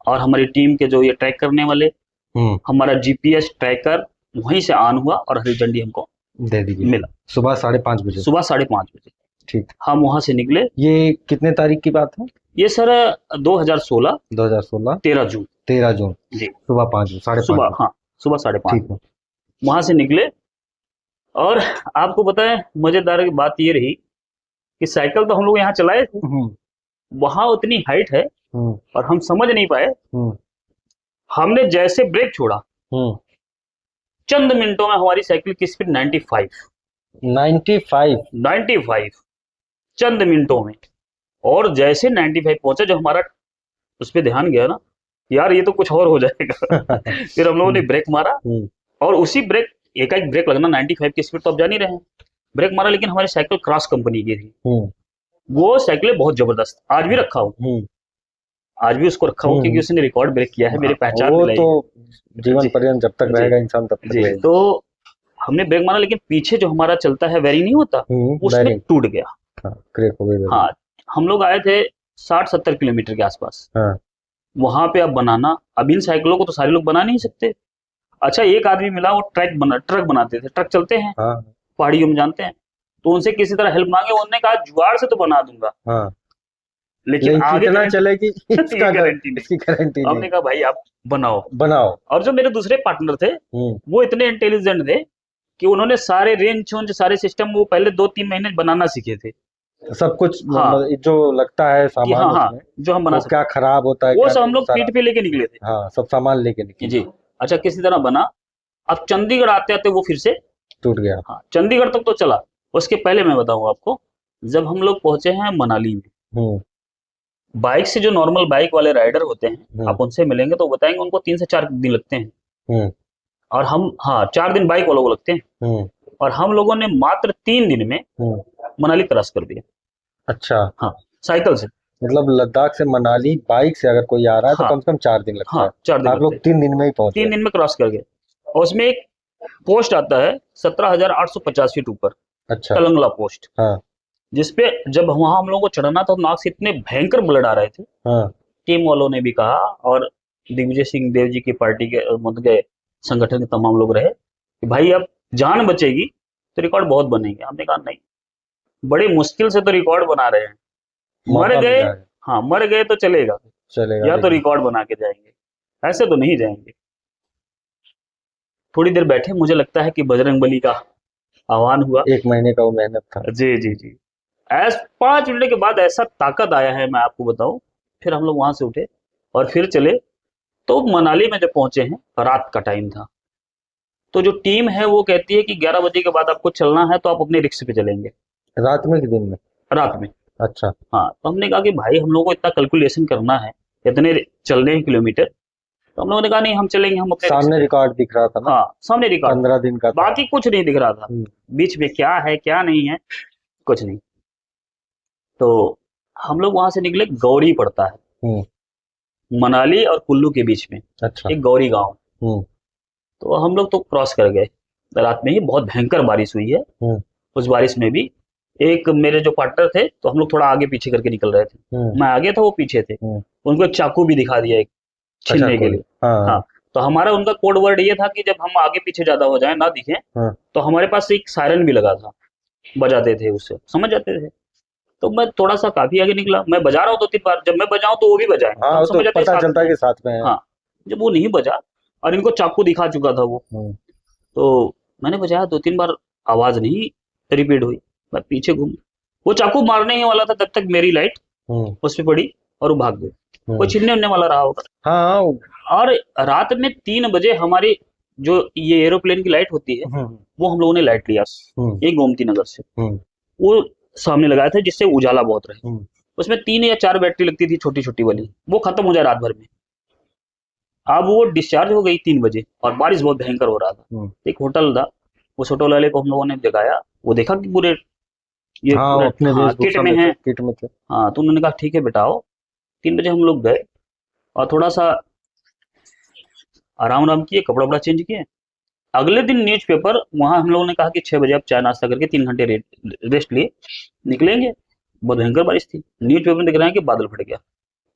और हमारी टीम के जो ये ट्रैक करने वाले, हमारा जीपीएस ट्रैकर वहीं से ऑन हुआ और हरी झंडी हमको दे दीजिए। मिला सुबह 5:30 बजे। सुबह 5:30 बजे। ठीक। हम वहां से निकले। ये कितने तारीख की बात है? ये सर 2016 2016 13 जून। 13 जून जी, सुबह 5 साढ़े सुबह, 5 हाँ सुबह 5:30 ठीक है। वहां से निकले। और आपको पता है मजेदार की बात ये रही कि साइकिल तो हम लोग यहाँ चलाए थे, वहां उतनी हाइट है और हम समझ नहीं पाए। हमने जैसे ब्रेक छोड़ा, चंद मिनटों में हमारी साइकिल की स्पीड 95 चंद मिनटों में। और जैसे 95 पहुंचा, जो हमारा उस पर ध्यान गया ना, यार ये तो कुछ और हो जाएगा। फिर हम लोगों ने ब्रेक मारा, और उसी ब्रेक, एकाएक ब्रेक लगना, 95 की स्पीड तो आप जान ही रहे हैं, ब्रेक मारा, लेकिन हमारी साइकिल क्रॉस कंपनी की थी। वो साइकिल बहुत जबरदस्त, आज भी रखा हूँ, आज भी उसको रखा हूँ, क्योंकि उसने रिकॉर्ड ब्रेक किया है, मेरी पहचान वो दिलाई तो है। जीवन जी, पर्यंत जब तक जी, रहेगा इंसान तब तक जी। रहेगा। तो हमने ब्रेक मारा, लेकिन पीछे जो हमारा चलता है वेरिंग नहीं होता, उसमें bearing, टूट गया। हाँ, क्रैक हो गई। हाँ, हम लोग आए थे 60-70 किलोमीटर के आसपास। हाँ, वहां पे अब बनाना, अब इन साइकिलों को तो सारे लोग बना नहीं सकते। अच्छा, एक आदमी मिला, वो ट्रक बनाते थे, ट्रक चलते हैं हाँ, पहाड़ियों में, जानते हैं, तो उनसे किसी तरह हेल्प मांगे, उन्होंने कहा जुगाड़ से तो बना दूंगा, हाँ। लेकिन आगे कितना गारंटी चलेगी ये गारंटी नहीं। इसकी गारंटी नहीं। हमने कहा भाई आप बनाओ। बनाओ। और जो मेरे दूसरे पार्टनर थे, वो इतने इंटेलिजेंट थे कि उन्होंने सारे रेंज सारे सिस्टम वो पहले 2-3 महीने बनाना सीखे थे, सब कुछ। हाँ, जो लगता है कि सामान हाँ हाँ उसमें, जो हम बना वो सकते, क्या खराब होता है वो क्या सब हम नहीं, लोग सारा। पीठ पे लेके निकले थे। हाँ, सब सामान लेके निकले। जी, अच्छा, किसी तरह बना। अब चंडीगढ़ आते आते वो फिर से टूट गया। हाँ, चंडीगढ़ तक तो चला। उसके पहले मैं बताऊं आपको, जब हम लोग पहुंचे हैं मनाली में, बाइक से जो नॉर्मल बाइक वाले राइडर होते हैं, आप उनसे मिलेंगे तो बताएंगे उनको 3 से 4 दिन लगते हैं, और हम, हाँ, 4 दिन बाइक वालों को लगते हैं, और हम लोगों ने मात्र 3 दिन में मनाली क्रॉस कर दिया। अच्छा। हाँ, साइकिल से। मतलब लद्दाख से मनाली बाइक से अगर कोई आ रहा है तो हाँ, कम से कम 4 दिन लगता हाँ, है। 4 दिन आप लोग 3 दिन में ही पहुंच 3 गए। दिन में क्रॉस कर गए। और उसमें एक पोस्ट आता है 17,850 फीट ऊपर, अच्छा। कलंगला पोस्ट, हाँ, जिसपे जब वहां हम लोगों को चढ़ना था, नाक से इतने भयंकर ब्लड आ रहे थे। हाँ, टीम वालों ने भी कहा, और दिग्विजय सिंह देव जी की पार्टी के मतलब के संगठन के तमाम लोग रहे कि भाई अब जान बचेगी तो रिकॉर्ड बहुत बनेंगे। हमने कहा नहीं, बड़े मुश्किल से तो रिकॉर्ड बना रहे हैं, मर मौका गए, मिला है। हाँ मर गए तो चलेगा, चलेगा या तो लेकिन। रिकॉर्ड बना के जाएंगे, ऐसे तो नहीं जाएंगे। थोड़ी देर बैठे, मुझे लगता है कि बजरंगबली का आह्वान हुआ। 1 महीने का वो मेहनत था। जी जी जी। 5 मिनट के बाद ऐसा ताकत आया है, मैं आपको बताऊं। फिर हम लोग वहां से उठे और फिर चले। तो मनाली में जब पहुंचे हैं, रात का टाइम था, तो जो टीम है वो कहती है कि 11 बजे के बाद आपको चलना है तो आप अपने रिक्शे पे चलेंगे। रात में कि दिन में? रात में। अच्छा। हाँ, तो हमने कहा कि भाई हम लोगों को इतना कैलकुलेशन करना है, इतने चलने हैं किलोमीटर, तो हम लोगों ने कहा नहीं, हम चलेंगे, हम अपने रिक्शे सामने पे। रिकॉर्ड दिख रहा था ना? हाँ, सामने रिकॉर्ड, 15 दिन का था। बाकी कुछ नहीं दिख रहा था, बीच में क्या है क्या नहीं है, कुछ नहीं। तो हम लोग वहां से निकले, गौरी पड़ता है मनाली और कुल्लू के बीच में, अच्छा। एक गौरी गांव। तो हम लोग तो क्रॉस कर गए। रात में ही बहुत भयंकर बारिश हुई है। हम्म उस बारिश में भी एक मेरे जो पार्टनर थे, तो हम लोग थोड़ा आगे पीछे करके निकल रहे थे। हम्म मैं आगे था, वो पीछे थे। हम्म। उनको एक चाकू भी दिखा दिया, एक अच्छा, छीनने के कोई। लिए। हाँ हाँ, तो हमारा उनका कोड वर्ड ये था कि जब हम आगे पीछे ज्यादा हो जाए, ना दिखे, हाँ तो हमारे पास एक सायरन भी लगा था, बजाते थे, उससे समझ जाते थे। तो मैं थोड़ा सा काफी आगे निकला, मैं बजा रहा हूँ 2-3 बार, जब मैं बजाऊं तो वो भी बजाएं, तो हाँ, हम वो तो समझ जाते हैं पता साथ चलता में है है। कि साथ में है। हाँ, जब वो नहीं बजा और इनको चाकू दिखा चुका था वो, हम्म तो मैंने बजाया 2-3 बार, आवाज नहीं रिपीट हुई। मैं पीछे घूम, वो चाकू मारने ही वाला था, तब तक मेरी लाइट हम्म उस पे पड़ी और वो भाग गए। कोई हम्म। छीनने उनने वाला रहा होगा। हाँ और रात में 3 बजे हमारी जो ये एरोप्लेन की लाइट होती है, हम्म वो हम लोगों ने लाइट लिया, हम्म एक गोमती नगर से। हम्म वो सामने लगाया था, जिससे उजाला बहुत रहे। हम्म उसमें 3 या 4 बैटरी लगती थी, छोटी छोटी वाली, वो खत्म हो जाए रात भर में। अब वो डिस्चार्ज हो गई 3 बजे, और बारिश बहुत भयंकर हो रहा था। हम्म। एक होटल था, उस होटल वाले को हम लोगों ने जगाया। वो देखा कि पूरे, ये हाँ, वो पूरे, अपने हाँ, किट वेशभूषा में में है। थे, किट में थे। हाँ, तो उन्होंने कहा ठीक है बेटा आओ। 3 बजे हम लोग गए, और थोड़ा सा आराम आराम किए, कपड़ा वपड़ा चेंज किए। अगले दिन न्यूज़पेपर, वहां हम लोगों ने कहा कि 6 बजे आप चाय नाश्ता करके 3 घंटे रेस्ट लिए निकलेंगे। बहुत भयंकर बारिश थी। न्यूज़पेपर में दिख रहा है कि बादल फट गया,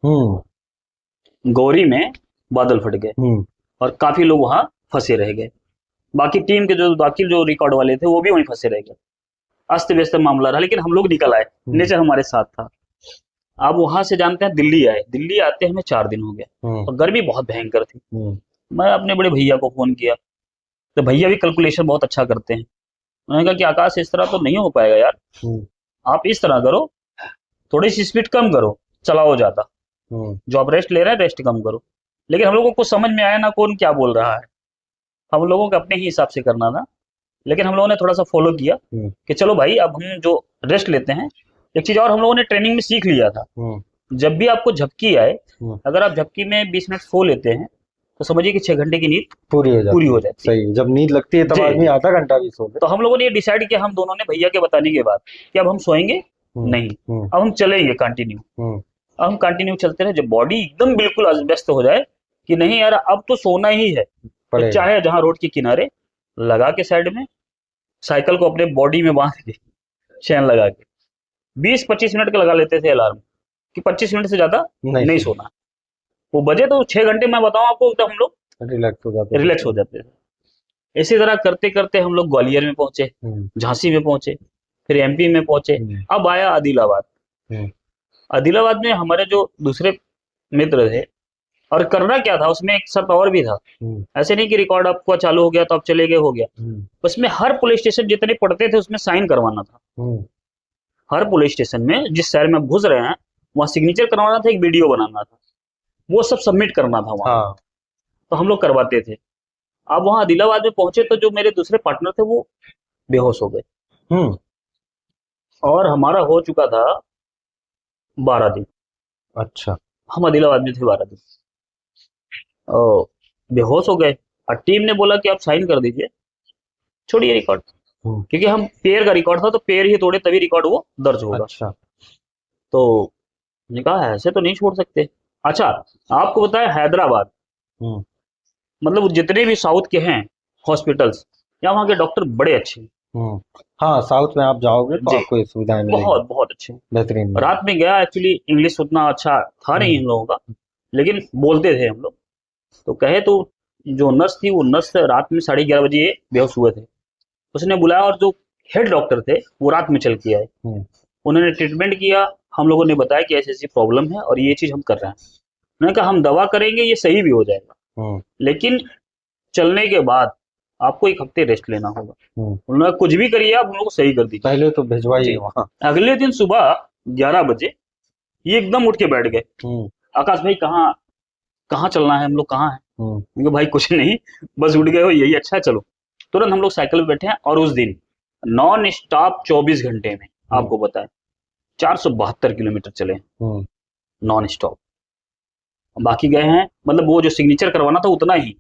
हम्म गौरी में बादल फट गए, हम्म और काफी लोग वहां फंसे रह गए। बाकी टीम के जो बाकी जो रिकॉर्ड वाले थे, वो भी वहीं फंसे रह गए। अस्त व्यस्त मामला रहा, लेकिन हम लोग निकल आए। हम्म नेचर हमारे साथ था। अब वहां से जानते हैं दिल्ली आए, दिल्ली आते हमें 4 दिन हो गए, हम्म और गर्मी बहुत भयंकर थी। हम्म मैं अपने बड़े भैया को फोन किया, तो भैया भी कैलकुलेशन बहुत अच्छा करते हैं। उन्होंने कहा कि आकाश, इस तरह तो नहीं हो पाएगा यार, हम्म आप इस तरह करो, थोड़ी सी स्पीड कम करो, चलाओ ज्यादा। हम्म जो आप रेस्ट ले रहे हैं, रेस्ट कम करो। लेकिन हम लोगों को समझ में आया ना कौन क्या बोल रहा है, हम लोगों को अपने ही हिसाब से करना था। लेकिन हम लोगों ने थोड़ा सा फॉलो किया हम्म कि चलो भाई, अब हम जो रेस्ट लेते हैं। एक चीज और हम लोगों ने ट्रेनिंग में सीख लिया था, हम्म जब भी आपको झपकी आए, हम्म। अगर आप झपकी में 20 मिनट सो लेते हैं, तो समझिए कि 6 घंटे की नींद पूरी हो पूरी जाती हो है। जाती है। सही, जब नींद लगती है तब जी आदमी जी। आधा घंटा भी सो ले। तो हम लोगों ने ये डिसाइड किया, हम दोनों ने, भैया के बताने के बाद, कि अब हम सोएंगे हम्म नहीं, हम्म अब हम चलेंगे कंटिन्यू। हम्म अब हम कंटिन्यू चलते रहे, जब बॉडी एकदम बिल्कुल अस्त व्यस्त हो जाए कि नहीं यार अब तो सोना ही है, तो पड़ेगा। चाहे जहां रोड के किनारे लगा के साइड में साइकिल को अपने बॉडी में बांध के, चैन लगा के 20-25 मिनट का लगा लेते थे अलार्म, कि 25 मिनट से ज्यादा नहीं नहीं सो, सोना। वो बजे तो 6 घंटे, मैं बताऊं आपको, तो हम लोग रिलैक्स हो जाते थे रिलैक्स हो पूरा। जाते थे। इसी तरह करते करते हम लोग ग्वालियर में पहुंचे, हम्म झांसी में पहुंचे, फिर एमपी में पहुंचे। हम्म अब आया आदिलाबाद। हम्म आदिलाबाद में हमारे जो दूसरे मित्र थे, और करना क्या था उसमें, एक शर्त और भी था। हम्म ऐसे नहीं कि रिकॉर्ड आपका चालू हो गया तो आप चले गए, हो गया। हम्म उसमें हर पुलिस स्टेशन जितने पड़ते थे, उसमें साइन करवाना था। हम्म हर पुलिस स्टेशन में जिस शहर में आप घुस रहे हैं, वहां सिग्नेचर करवाना था, एक वीडियो बनाना था, वो सब सबमिट करना था वहां। हाँ। तो हम लोग करवाते थे। अब वहां आदिलाबाद में पहुंचे, तो जो मेरे दूसरे पार्टनर थे, वो बेहोश हो गए, हम्म। और हमारा हो चुका था 12 दिन। अच्छा। हम आदिलाबाद में थे 12 दिन, और बेहोश हो गए। और टीम ने बोला कि आप साइन कर दीजिए, छोड़िए रिकॉर्ड, हम्म। क्योंकि हम पेड़ का रिकॉर्ड था, तो पेड़ ही तोड़े तभी रिकॉर्ड वो दर्ज होगा। अच्छा। तो ने कहा ऐसे तो नहीं छोड़ सकते। अच्छा, आपको बताया हैदराबाद, हम्म मतलब जितने भी साउथ के हैं हॉस्पिटल्स, या वहाँ के डॉक्टर बड़े अच्छे हैं। हम्म। हाँ, साउथ में आप जाओगे तो जी, आपको ये सुविधाएं मिलेंगी, बहुत बहुत अच्छे हैं। बेहतरीन रात मिलेंगी। में गया, एक्चुअली इंग्लिश उतना अच्छा था नहीं हम्म हम लोगों का, लेकिन बोलते थे हम लोग। तो कहे तो, जो नर्स थी, वो नर्स रात में 11:30 बजे बेहोश हुए थे। उसने बुलाया, और जो हेड डॉक्टर थे, वो रात में चल के आए। हम्म उन्होंने ट्रीटमेंट किया, हम लोगों ने बताया कि ऐसी ऐसी प्रॉब्लम है और ये चीज हम कर रहे हैं। उन्होंने कहा हम दवा करेंगे, ये सही भी हो जाएगा, हम्म लेकिन चलने के बाद आपको 1 हफ्ते रेस्ट लेना होगा। हम्म। उन्होंने कहा, कुछ भी करिए आप, हम लोग को सही कर दीजिए। पहले तो भिजवाइए जी। वहाँ। अगले दिन सुबह 11 बजे ये एकदम उठ के बैठ गए, हम्म आकाश भाई कहाँ, कहाँ चलना है, हम लोग कहाँ है। हम्म मैं कहा, भाई कुछ नहीं, बस उठ गए हो, यही अच्छा है, चलो। तुरंत हम लोग साइकिल पे बैठे हैं, और उस दिन नॉन स्टॉप 24 घंटे में, हम्म आपको बताएं, 472 किलोमीटर चले, हम्म नॉन स्टॉप। बाकी गए हैं, मतलब वो जो सिग्नेचर करवाना था उतना ही,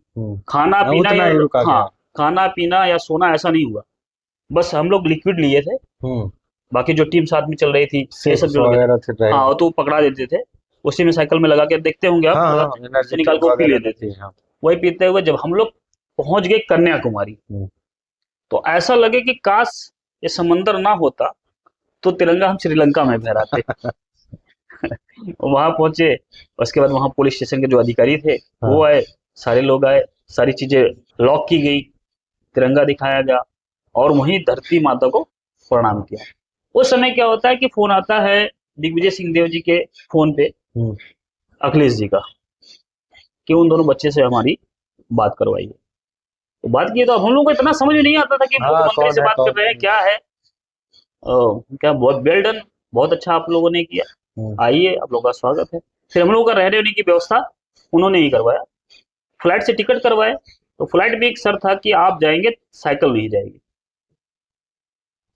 खाना हाँ, पीना उतना या, ही रुका हाँ, गया। खाना पीना या सोना ऐसा नहीं हुआ। बस हम लोग लिक्विड लिए थे, हम्म। बाकी जो टीम साथ में चल रही थी, ये सब सिप्स जो लगे थे, वगैरह थे, रहे। हाँ, वो तो पकड़ा देते थे। उसी में साइकिल में लगा के, देखते होंगे आप, हाँ हाँ, से एनर्जी निकाल ड्रिंक के वो पी वगैरह लेते थे। रहती है, हाँ। वही पीते हुए जब हम लोग पहुंच गए कन्याकुमारी, हम्म तो ऐसा लगे कि काश ये समंदर ना होता तो तिरंगा हम श्रीलंका में फहराते। वहां पहुंचे, उसके बाद वहां पुलिस स्टेशन के जो अधिकारी थे वो हाँ। आए, सारे लोग आए, सारी चीजें लॉक की गई, तिरंगा दिखाया गया और वहीं धरती माता को प्रणाम किया। उस समय क्या होता है कि फोन आता है दिग्विजय सिंह देव जी के फोन पे हम्म। अखिलेश जी का, कि उन दोनों बच्चे से हमारी बात करवाइए। तो बात की तो अब हम लोग को इतना समझ में नहीं आता था कि हाँ, मुख्यमंत्री कौन से है बात कर कौन रहे हैं, नहीं। क्या है। क्या बहुत वेल डन, बहुत अच्छा आप लोगों ने किया, हम्म। आइए आप लोगों का स्वागत है। फिर हम लोगों का रहने वहने की व्यवस्था उन्होंने ही करवाया, फ्लाइट से टिकट करवाए। तो फ्लाइट में एक शर्त था कि आप जाएंगे, साइकिल नहीं जाएगी।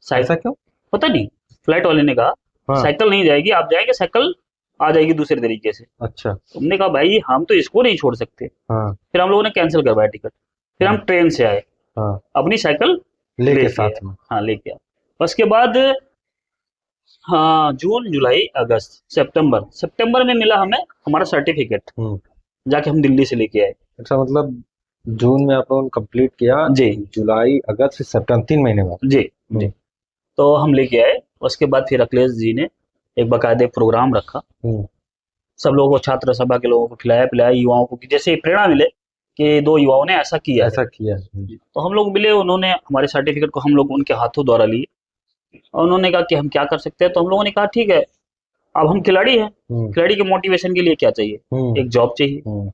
ऐसा साइकिल, क्यों? पता नहीं, फ्लाइट वाले ने कहा हाँ। साइकिल नहीं जाएगी, आप जाएंगे साइकिल आ जाएगी दूसरे तरीके से। अच्छा। तुमने कहा भाई हम तो इसको नहीं छोड़ सकते। हाँ। फिर हम लोगों ने कैंसिल करवाया टिकट, फिर हम हाँ। ट्रेन से आए, हाँ, अपनी साइकिल लेके लेके आए। साथ में। हाँ लेके आए। उसके बाद हाँ जून जुलाई अगस्त सितंबर, सितंबर में मिला हमें हमारा सर्टिफिकेट, हम्म। जाके हम दिल्ली से लेके आए। अच्छा, मतलब जून में आप लोगों ने कंप्लीट किया, जी जुलाई अगस्त सितंबर 3 महीने बाद। जी जी। हम्म। तो हम लेके आए। उसके बाद फिर अखिलेश जी ने एक बाकायदे प्रोग्राम रखा, हम्म। सब लोगों को, छात्र सभा के लोगों को खिलाया पिलाया, युवाओं को, कि जैसे प्रेरणा मिले कि दो युवाओं ने ऐसा किया है। ऐसा किया है। तो हम लोग मिले, उन्होंने हमारे सर्टिफिकेट को हम लोग उनके हाथों द्वारा लिए और उन्होंने कहा कि हम क्या कर सकते हैं। तो हम लोगों ने कहा ठीक है, अब हम खिलाड़ी हैं, हम्म। खिलाड़ी के मोटिवेशन के लिए क्या चाहिए, हम्म। एक जॉब चाहिए, हम्म।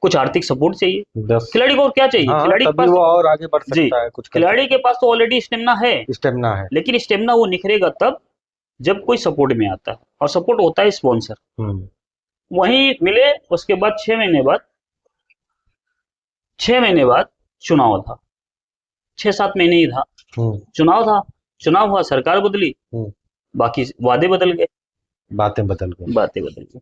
कुछ आर्थिक सपोर्ट चाहिए। बस। खिलाड़ी को और क्या चाहिए, हाँ, खिलाड़ी के तभी पास वो और आगे बढ़ जी, सकता है, कुछ कर खिलाड़ी सकता के पास तो ऑलरेडी स्टेमिना है, है, स्टेमिना है। लेकिन स्टेमिना वो निखरेगा तब जब कोई सपोर्ट में आता है, और सपोर्ट होता है स्पॉन्सर। हम्म। वहीं मिले। उसके बाद 6 महीने बाद, 6 महीने बाद चुनाव था, 6-7 महीने ही था, हम्म। चुनाव था। चुनाव हुआ, सरकार बदली, हम्म। बाकी वादे बदल गए, बातें बदल गई। बातें बदल गई।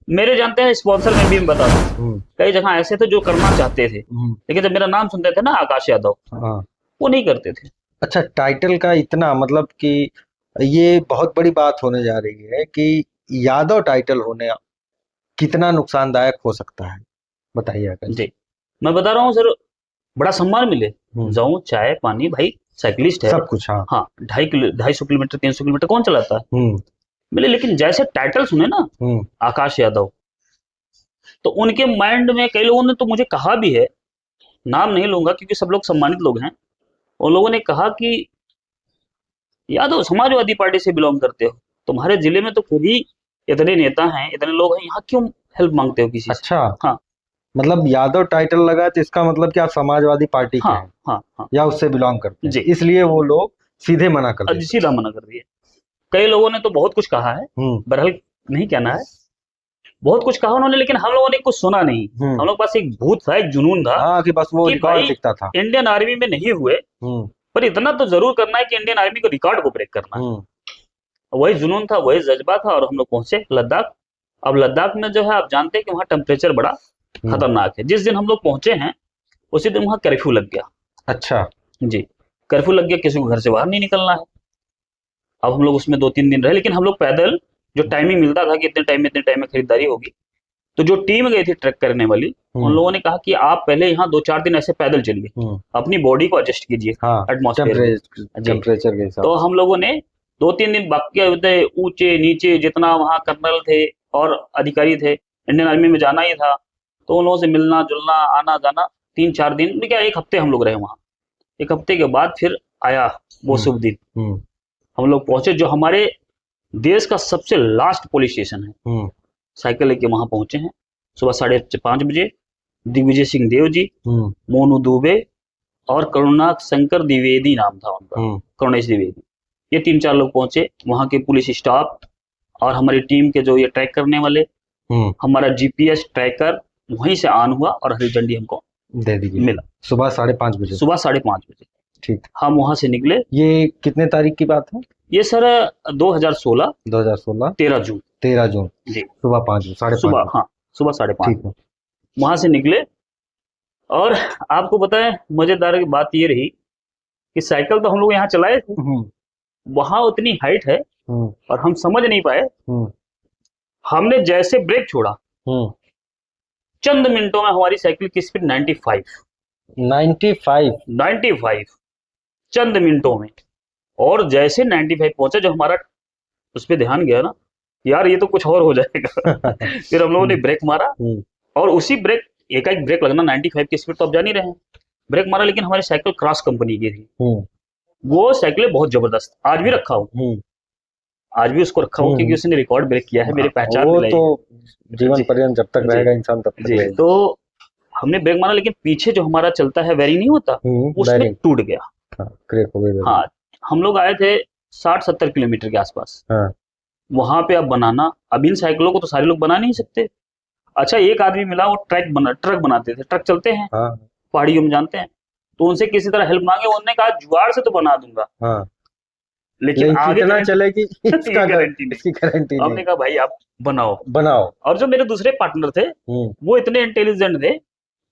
मेरे जानते हैं स्पॉन्सर में भी मैं बता दूं, हम्म। कई जगह ऐसे थे जो करना चाहते थे, हम्म। लेकिन जब मेरा नाम सुनते थे ना आकाश यादव, हाँ। वो नहीं करते थे। अच्छा, टाइटल का इतना मतलब कि ये बहुत बड़ी बात होने जा रही है कि यादव टाइटल होने कितना नुकसानदायक हो सकता है, बताइए आकाश जी। जी, मैं बता रहा हूँ सर, बड़ा सम्मान मिले, हम्म। जाऊं चाय पानी, भाई साइकिलिस्ट है। सब कुछ, हाँ। हाँ, 250 किलोमीटर 300 किलोमीटर कौन चलाता है, हम्म। मिले। लेकिन जैसे टाइटल सुने ना हम्म। आकाश यादव, तो उनके माइंड में, कई लोगों ने तो मुझे कहा भी है, नाम नहीं लूंगा क्योंकि सब लोग सम्मानित लोग हैं, उन लोगों ने कहा कि यादव समाजवादी पार्टी से बिलोंग करते हो, तुम्हारे जिले में तो खुद ही इतने नेता हैं, इतने लोग हैं, यहाँ क्यों हेल्प मांगते हो किसी से। अच्छा, हाँ मतलब यादव टाइटल लगा तो इसका मतलब कि आप समाजवादी पार्टी के हाँ हैं हाँ हाँ। या उससे बिलोंग करते हैं, जी, इसलिए वो लोग सीधे मना कर अब देते सीधा मना कर दिए। कई लोगों ने तो बहुत कुछ कहा है, हैं। हम्म। बहरहाल नहीं कहना है, बहुत कुछ कहा उन्होंने, लेकिन हम लोगों ने कुछ सुना नहीं। हम्म। हम लोग के पास एक भूत था, एक जुनून था हाँ, कि बस वो कि भाई रिकॉर्ड दिखता था। इंडियन आर्मी में नहीं हुए, हम्म। पर इतना तो जरूर करना है कि इंडियन आर्मी को रिकॉर्ड को ब्रेक करना है। हम्म। वही जुनून था, वही जज्बा था, और हम लोग पहुंचे लद्दाख। अब लद्दाख में जो है आप जानते हैं कि वहाँ टेम्परेचर बड़ा हम्म। खतरनाक है। जिस दिन हम लोग पहुंचे हैं उसी दिन वहाँ कर्फ्यू लग गया। अच्छा। जी, कर्फ्यू लग गया, किसी को घर से बाहर नहीं निकलना है। अब हम लोग उसमें 2-3 दिन रहे, लेकिन हम लोग पैदल, जो टाइमिंग मिलता था कि इतने टाइम में खरीदारी होगी, तो जो टीम गई थी ट्रैक करने वाली, उन हम्म। लोगों ने कहा कि आप पहले यहाँ 2-4 दिन ऐसे पैदल चलिए, हम्म। अपनी बॉडी को एडजस्ट कीजिए हाँ, एटमॉस्फेयर में। जी, टेम्परेचर के हिसाब तो से। हम लोगों ने 2-3 दिन बाकी होते, ऊंचे नीचे जितना वहाँ कर्नल थे और अधिकारी थे, इंडियन आर्मी में जाना ही था, तो उन लोगों से मिलना जुलना आना जाना, 3-4 दिन क्या, 1 हफ्ते हम लोग रहे वहाँ। 1 हफ्ते के बाद फिर आया वो हम्म। शुभ दिन। हम्म। हम लोग पहुंचे, जो हमारे देश का सबसे लास्ट पुलिस स्टेशन है, हम्म। साइकिल लेके वहां पहुंचे हैं। सुबह 5:30 बजे दिग्विजय सिंह देव जी, हम्म। मोनू दुबे और करुणा शंकर द्विवेदी नाम था उनका, हम्म। करुणेश द्विवेदी, ये 3-4 लोग पहुंचे। वहां के पुलिस स्टाफ और हमारी टीम के जो ये ट्रैक करने वाले, हम्म। हमारा जीपीएस ट्रैकर वहीं से ऑन हुआ और हरी झंडी हमको दे दीजिए। मिला। सुबह 5:30 बजे। सुबह 5:30 बजे ठीक। हम वहां से निकले। ये कितने तारीख की बात है? ये सर 2016 2016 13 जून। 13 जून, जी, सुबह 5 साढ़े सुबह, 5 हाँ सुबह 5:30 ठीक है। वहां से निकले। और आपको पता है मजेदार की बात ये रही कि साइकिल तो हम लोग यहाँ चलाए थे, हम्म। वहां उतनी हाइट है हम्म। और हम समझ नहीं पाए। हम्म। हमने जैसे ब्रेक छोड़ा, हम्म। चंद मिनटों में हमारी साइकिल की स्पीड 95, 95। चंद मिनटों में। और जैसे 95 पहुंचा, जब हमारा उस पर ध्यान गया ना, यार ये तो कुछ और हो जाएगा। फिर हम लोगों ने ब्रेक मारा, और उसी ब्रेक, एकाएक ब्रेक लगना, 95 की स्पीड तो आप जान ही रहे हैं। ब्रेक मारा, लेकिन हमारी साइकिल क्रॉस कंपनी की थी। वो साइकिल बहुत जबरदस्त, आज भी रखा हूँ, आज भी उसको रखा हूँ, क्योंकि उसने रिकॉर्ड ब्रेक किया है, मेरी पहचान वो दिलाई तो है। जीवन जी पर्यंत जब तक जी रहेगा इंसान तब तक जी। रहेगा। तो हमने ब्रेक मारा, लेकिन पीछे जो हमारा चलता है बेरिंग नहीं होता, उसमें बेरिंग, टूट गया। हाँ, क्रैक हो गई बेरिंग। हाँ, हम लोग आए थे 60-70 किलोमीटर के आसपास। हाँ, वहां पे अब बनाना, अब इन साइकिलों को तो सारे लोग बना नहीं सकते। अच्छा, एक आदमी मिला, वो ट्रक बनाते थे, ट्रक चलते हैं हाँ, पहाड़ियों में, जानते हैं। तो उनसे किसी तरह हेल्प मांगे, उन्होंने कहा जुगाड़ से तो बना दूंगा, हाँ, लेकिन लेकिन आगे कितना गारंटी चलेगी ये गारंटी नहीं। इसकी गारंटी नहीं। हमने कहा भाई आप बनाओ। बनाओ। और जो मेरे दूसरे पार्टनर थे, वो इतने इंटेलिजेंट थे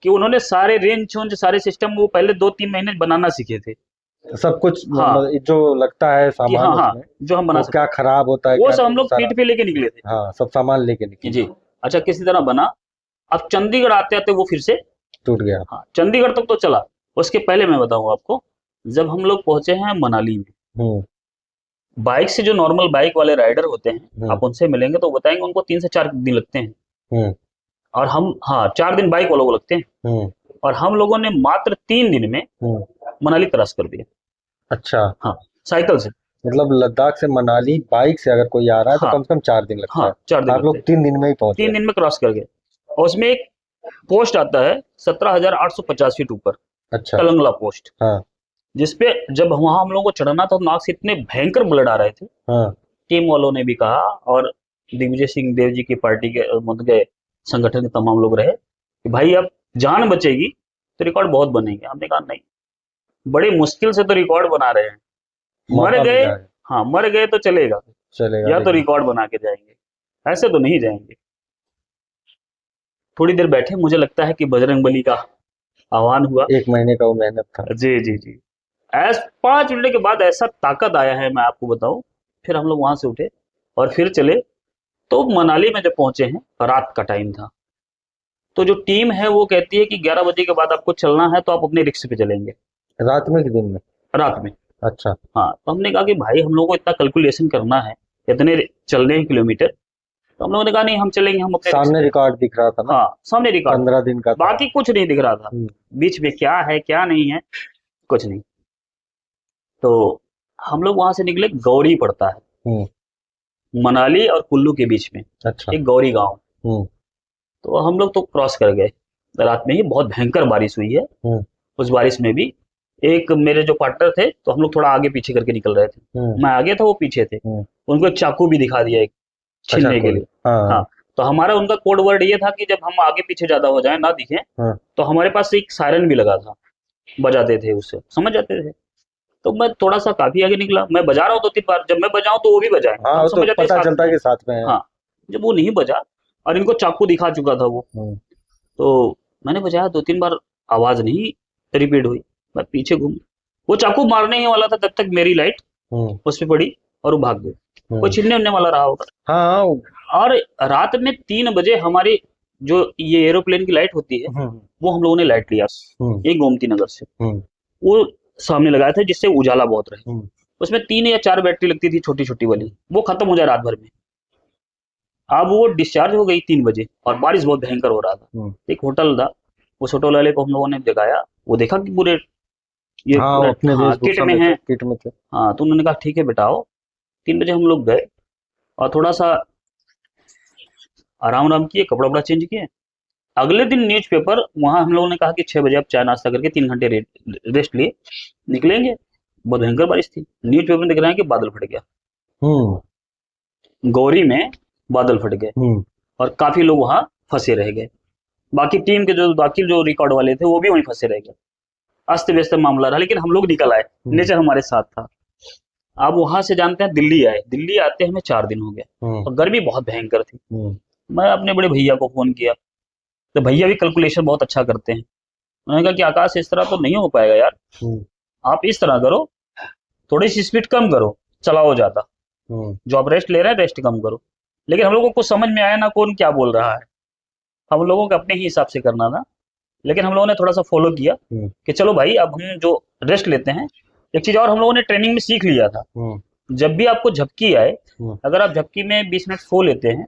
कि उन्होंने सारे रेंज चोंज, सारे सिस्टम वो पहले 2-3 महीने बनाना सीखे थे। सब कुछ हाँ, जो लगता है कि सामान हाँ हाँ, उसमें, जो हम बना वो सकते, क्या खराब होता है वो क्या सब हम नहीं, लोग सारा, पीठ पे लेके निकले थे। हाँ, सब सामान लेके निकले। जी। अच्छा, किसी तरह बना। अब चंडीगढ़ आते आते वो फिर से, टूट गया। हाँ, चंडीगढ़ तक तो चला। उसके पहले मैं बताऊं आपको, जब हम लोग पहुंचे हैं मनाली में, हम्म बाइक से जो नॉर्मल बाइक वाले राइडर होते हैं, हम्म आप उनसे मिलेंगे तो बताएंगे उनको 3 से 4 दिन लगते हैं। हम्म और हम, हाँ, 4 दिन बाइक वालों को लगते हैं, हम्म और हम लोगों ने मात्र 3 दिन में हम्म मनाली क्रॉस कर दिया। अच्छा, हाँ, साइकिल से। मतलब लद्दाख से मनाली बाइक से अगर कोई आ रहा है तो हाँ कम से कम 4 दिन लगता हाँ, है। 4 दिन आप लगते लोग हैं, 3 दिन में ही पहुंच गए। 3 दिन में क्रॉस कर गए। और उसमें एक पोस्ट आता है 17,850 फीट ऊपर, अच्छा। तलंगला पोस्ट, हाँ जिसपे जब वहां हम लोगों को चढ़ना था, तो नाक से इतने भयंकर ब्लड आ रहे थे। हाँ टीम वालों ने भी कहा, और दिग्विजय सिंह देव जी की पार्टी के, मतलब के संगठन के तमाम लोग रहे, कि भाई अब जान बचेगी तो रिकॉर्ड बहुत बनेंगे। हमने कहा नहीं, बड़ी मुश्किल से तो रिकॉर्ड बना रहे हैं, मर मौका गए, मिला है, हाँ मर गए तो चलेगा, चलेगा या तो लेकिन। रिकॉर्ड बना के जाएंगे, ऐसे तो नहीं जाएंगे। थोड़ी देर बैठे, मुझे लगता है कि बजरंगबली का आह्वान हुआ। 1 महीने का वो मेहनत था। जी जी जी। 5 मिनट के बाद ऐसा ताकत आया है, मैं आपको बताऊं। फिर हम लोग वहां से उठे और फिर चले। तो मनाली में जब पहुंचे हैं, रात का टाइम था। तो जो टीम है वो कहती है कि 11 बजे के बाद आपको चलना है, तो आप अपने रिक्शे पे चलेंगे। रात में कि दिन में? रात में। अच्छा। हाँ, तो हमने कहा कि भाई हम लोगों को इतना कैलकुलेशन करना है, इतने चलने हैं किलोमीटर। तो हम लोगों ने कहा नहीं, हम चलेंगे, हम अपने रिक्शे सामने पे। रिकॉर्ड दिख रहा था ना, हाँ, सामने रिकॉर्ड, 15 दिन का था। बाकी कुछ नहीं दिख रहा था, बीच में क्या है क्या नहीं है, कुछ नहीं। तो हम लोग वहां से निकले, गौरी पड़ता है हम्म मनाली और कुल्लू के बीच में, अच्छा। एक गौरी गांव। हम्म तो हम लोग तो क्रॉस कर गए। रात में ही बहुत भयंकर बारिश हुई है। हम्म उस बारिश में भी एक मेरे जो पार्टनर थे, तो हम लोग थोड़ा आगे पीछे करके निकल रहे थे। हम्म मैं आगे था, वो पीछे थे। हम्म उनको एक चाकू भी दिखा दिया, एक अच्छा, छीनने के कोई, लिए। हाँ हाँ, हाँ तो हमारा उनका कोड वर्ड ये था कि जब हम आगे पीछे ज्यादा हो जाए, ना दिखे, हाँ तो हमारे पास एक सायरन भी लगा था, बजाते थे, उससे समझ जाते थे। तो मैं थोड़ा सा काफी आगे निकला, मैं बजा रहा हूँ 2-3 बार, जब मैं बजाऊं तो वो भी बजाए, हाँ, हम वो तो समझ जाते हैं पता साथ चलता में है है। कि साथ में है। हाँ, जब वो नहीं बजा और इनको चाकू दिखा चुका था वो, हम्म तो मैंने बजाया 2-3 बार, आवाज नहीं रिपीट हुई। मैं पीछे घूम, वो चाकू मारने ही वाला था, तब तक मेरी लाइट हम्म उस पे पड़ी और वो भाग गई। कोई हम्म छीनने उनने वाला रहा होगा। हाँ हाँ और रात में 3 बजे हमारी जो ये एरोप्लेन की लाइट होती है, हम्म वो हम लोगों ने लाइट लिया, हम्म ये गोमती नगर से। हम्म वो सामने लगाया था, जिससे उजाला बहुत रहे। हम्म उसमें 3 या 4 बैटरी लगती थी, छोटी छोटी वाली, वो खत्म हो जाए रात भर में। अब वो डिस्चार्ज हो गई 3 बजे, और बारिश बहुत भयंकर हो रहा था। हम्म एक होटल था, उस होटल वाले को हम लोगों ने दिखाया, वो देखा कि पूरे, ये हाँ, वो पूरा, अपने हाँ, किट वेशभूषा में में है। थे, किट में थे। हाँ, तो उन्होंने कहा ठीक है बेटा आओ। 3 बजे हम लोग गए, और थोड़ा सा आराम आराम किए, कपड़ा वपड़ा चेंज किए। अगले दिन न्यूज़पेपर, वहां हम लोगों ने कहा कि 6 बजे आप चाय नाश्ता करके 3 घंटे रेस्ट लिए निकलेंगे। बहुत भयंकर बारिश थी। न्यूज़पेपर में दिख रहा है कि बादल फट गया, हम्म गौरी में बादल फट गए, हम्म और काफी लोग वहां फंसे रह गए। बाकी टीम के जो बाकी जो रिकॉर्ड वाले थे, वो भी वहीं फंसे रह गए। अस्त व्यस्त मामला रहा, लेकिन हम लोग निकल आए, नेचर हमारे साथ था। अब वहां से जानते हैं दिल्ली आए, दिल्ली आते हमें 4 दिन हो गए, हम्म और गर्मी बहुत भयंकर थी। हम्म मैं अपने बड़े भैया को फोन किया, तो भैया भी कैलकुलेशन बहुत अच्छा करते हैं। उन्होंने कहा कि आकाश, इस तरह तो नहीं हो पाएगा यार, हम्म आप इस तरह करो, थोड़ी सी स्पीड कम करो, चलाओ ज्यादा, हम्म जो आप रेस्ट ले रहे हैं रेस्ट कम करो। लेकिन हम लोग को कुछ समझ में आया ना, कौन क्या बोल रहा है। हम लोगों को अपने ही हिसाब से करना था, लेकिन हम लोगों ने थोड़ा सा फॉलो किया कि चलो भाई अब हम जो रेस्ट लेते हैं। एक चीज और हम लोगों ने ट्रेनिंग में सीख लिया था, जब भी आपको झपकी आए, अगर आप झपकी में 20 मिनट सो लेते हैं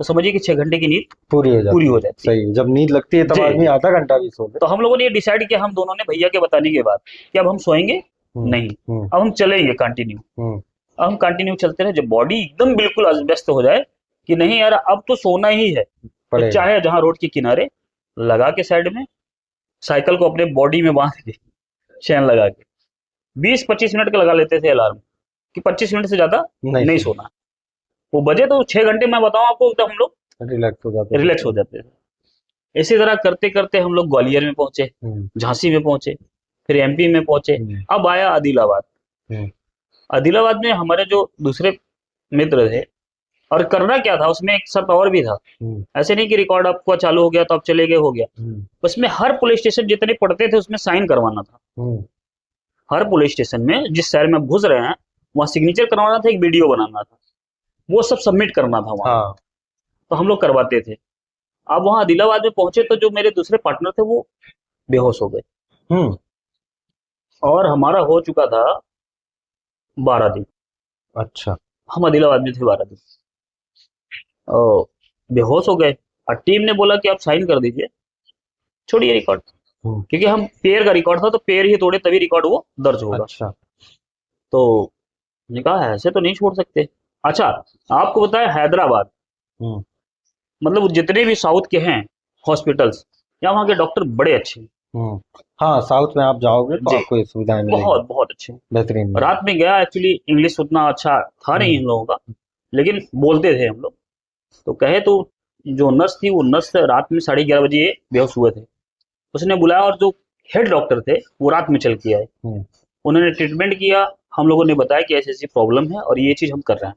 तो समझिए कि 6 घंटे की नींद पूरी हो जाती है। सही, जब नींद लगती है तब आदमी आधा घंटा भी सो ले। तो हम लोगों ने ये डिसाइड किया, हम दोनों ने, भैया के बताने के बाद, कि अब हम सोएंगे नहीं, अब हम चलेंगे कंटिन्यू। अब हम कंटिन्यू चलते रहे, जब बॉडी एकदम बिल्कुल अस्त हो जाए कि नहीं यार अब तो सोना ही है, तो चाहे जहां रोड के किनारे लगा के साइड में साइकिल को अपने बॉडी में बांध के चैन लगा के 20-25 मिनट का लगा लेते थे अलार्म कि 25 मिनट से ज्यादा नहीं सोना। वो बजे तो 6 घंटे, मैं बताऊं आपको, एकदम हम लोग रिलैक्स हो जाते थे। इसी तरह करते करते हम लोग ग्वालियर में पहुंचे, झांसी में पहुंचे, फिर एमपी में पहुंचे, अब आया आदिलाबाद। आदिलाबाद में हमारे जो दूसरे मित्र थे, और करना क्या था उसमें, एक शर्त और भी था। ऐसे नहीं कि रिकॉर्ड आपका चालू हो गया तो आप चले गए, हो गया। उसमें हर पुलिस स्टेशन जितने पड़ते थे उसमें साइन करवाना था। हर पुलिस स्टेशन में जिस शहर में घुस रहे हैं वहां सिग्नेचर करवाना था, एक वीडियो बनाना था, वो सब सबमिट करना था वहां। तो हम लोग करवाते थे। अब वहां आदिलाबाद में पहुंचे तो जो मेरे दूसरे पार्टनर थे वो बेहोश हो गए, और हमारा हो चुका था 12 दिन। अच्छा। हम आदिलाबाद में थे 12 दिन, बेहोश हो गए, और टीम ने बोला कि आप साइन कर दीजिए, छोड़िए रिकॉर्ड, क्योंकि हम पेयर का रिकॉर्ड था तो पेयर ही तोड़े तभी रिकॉर्ड वो दर्ज होगा। अच्छा। तो ने कहा ऐसे तो नहीं छोड़ सकते। अच्छा, आपको बताया हैदराबाद, मतलब जितने भी साउथ के हैं हॉस्पिटल्स, या वहाँ के डॉक्टर बड़े अच्छे हैं। हाँ, साउथ में आप जाओगे तो आपको ये सुविधाएं मिलेंगी, बहुत बहुत अच्छे, बेहतरीन। रात में गया, एक्चुअली इंग्लिश उतना अच्छा था नहीं हम लोगों का, लेकिन बोलते थे हम लोग। तो कहे तो जो नर्स थी, वो नर्स रात में 11:30 बजे बेहोश हुए थे, उसने बुलाया, और जो हेड डॉक्टर थे वो रात में चल के आए, उन्होंने ट्रीटमेंट किया। हम लोगों ने बताया कि ऐसी ऐसी प्रॉब्लम है और ये चीज हम कर रहे हैं।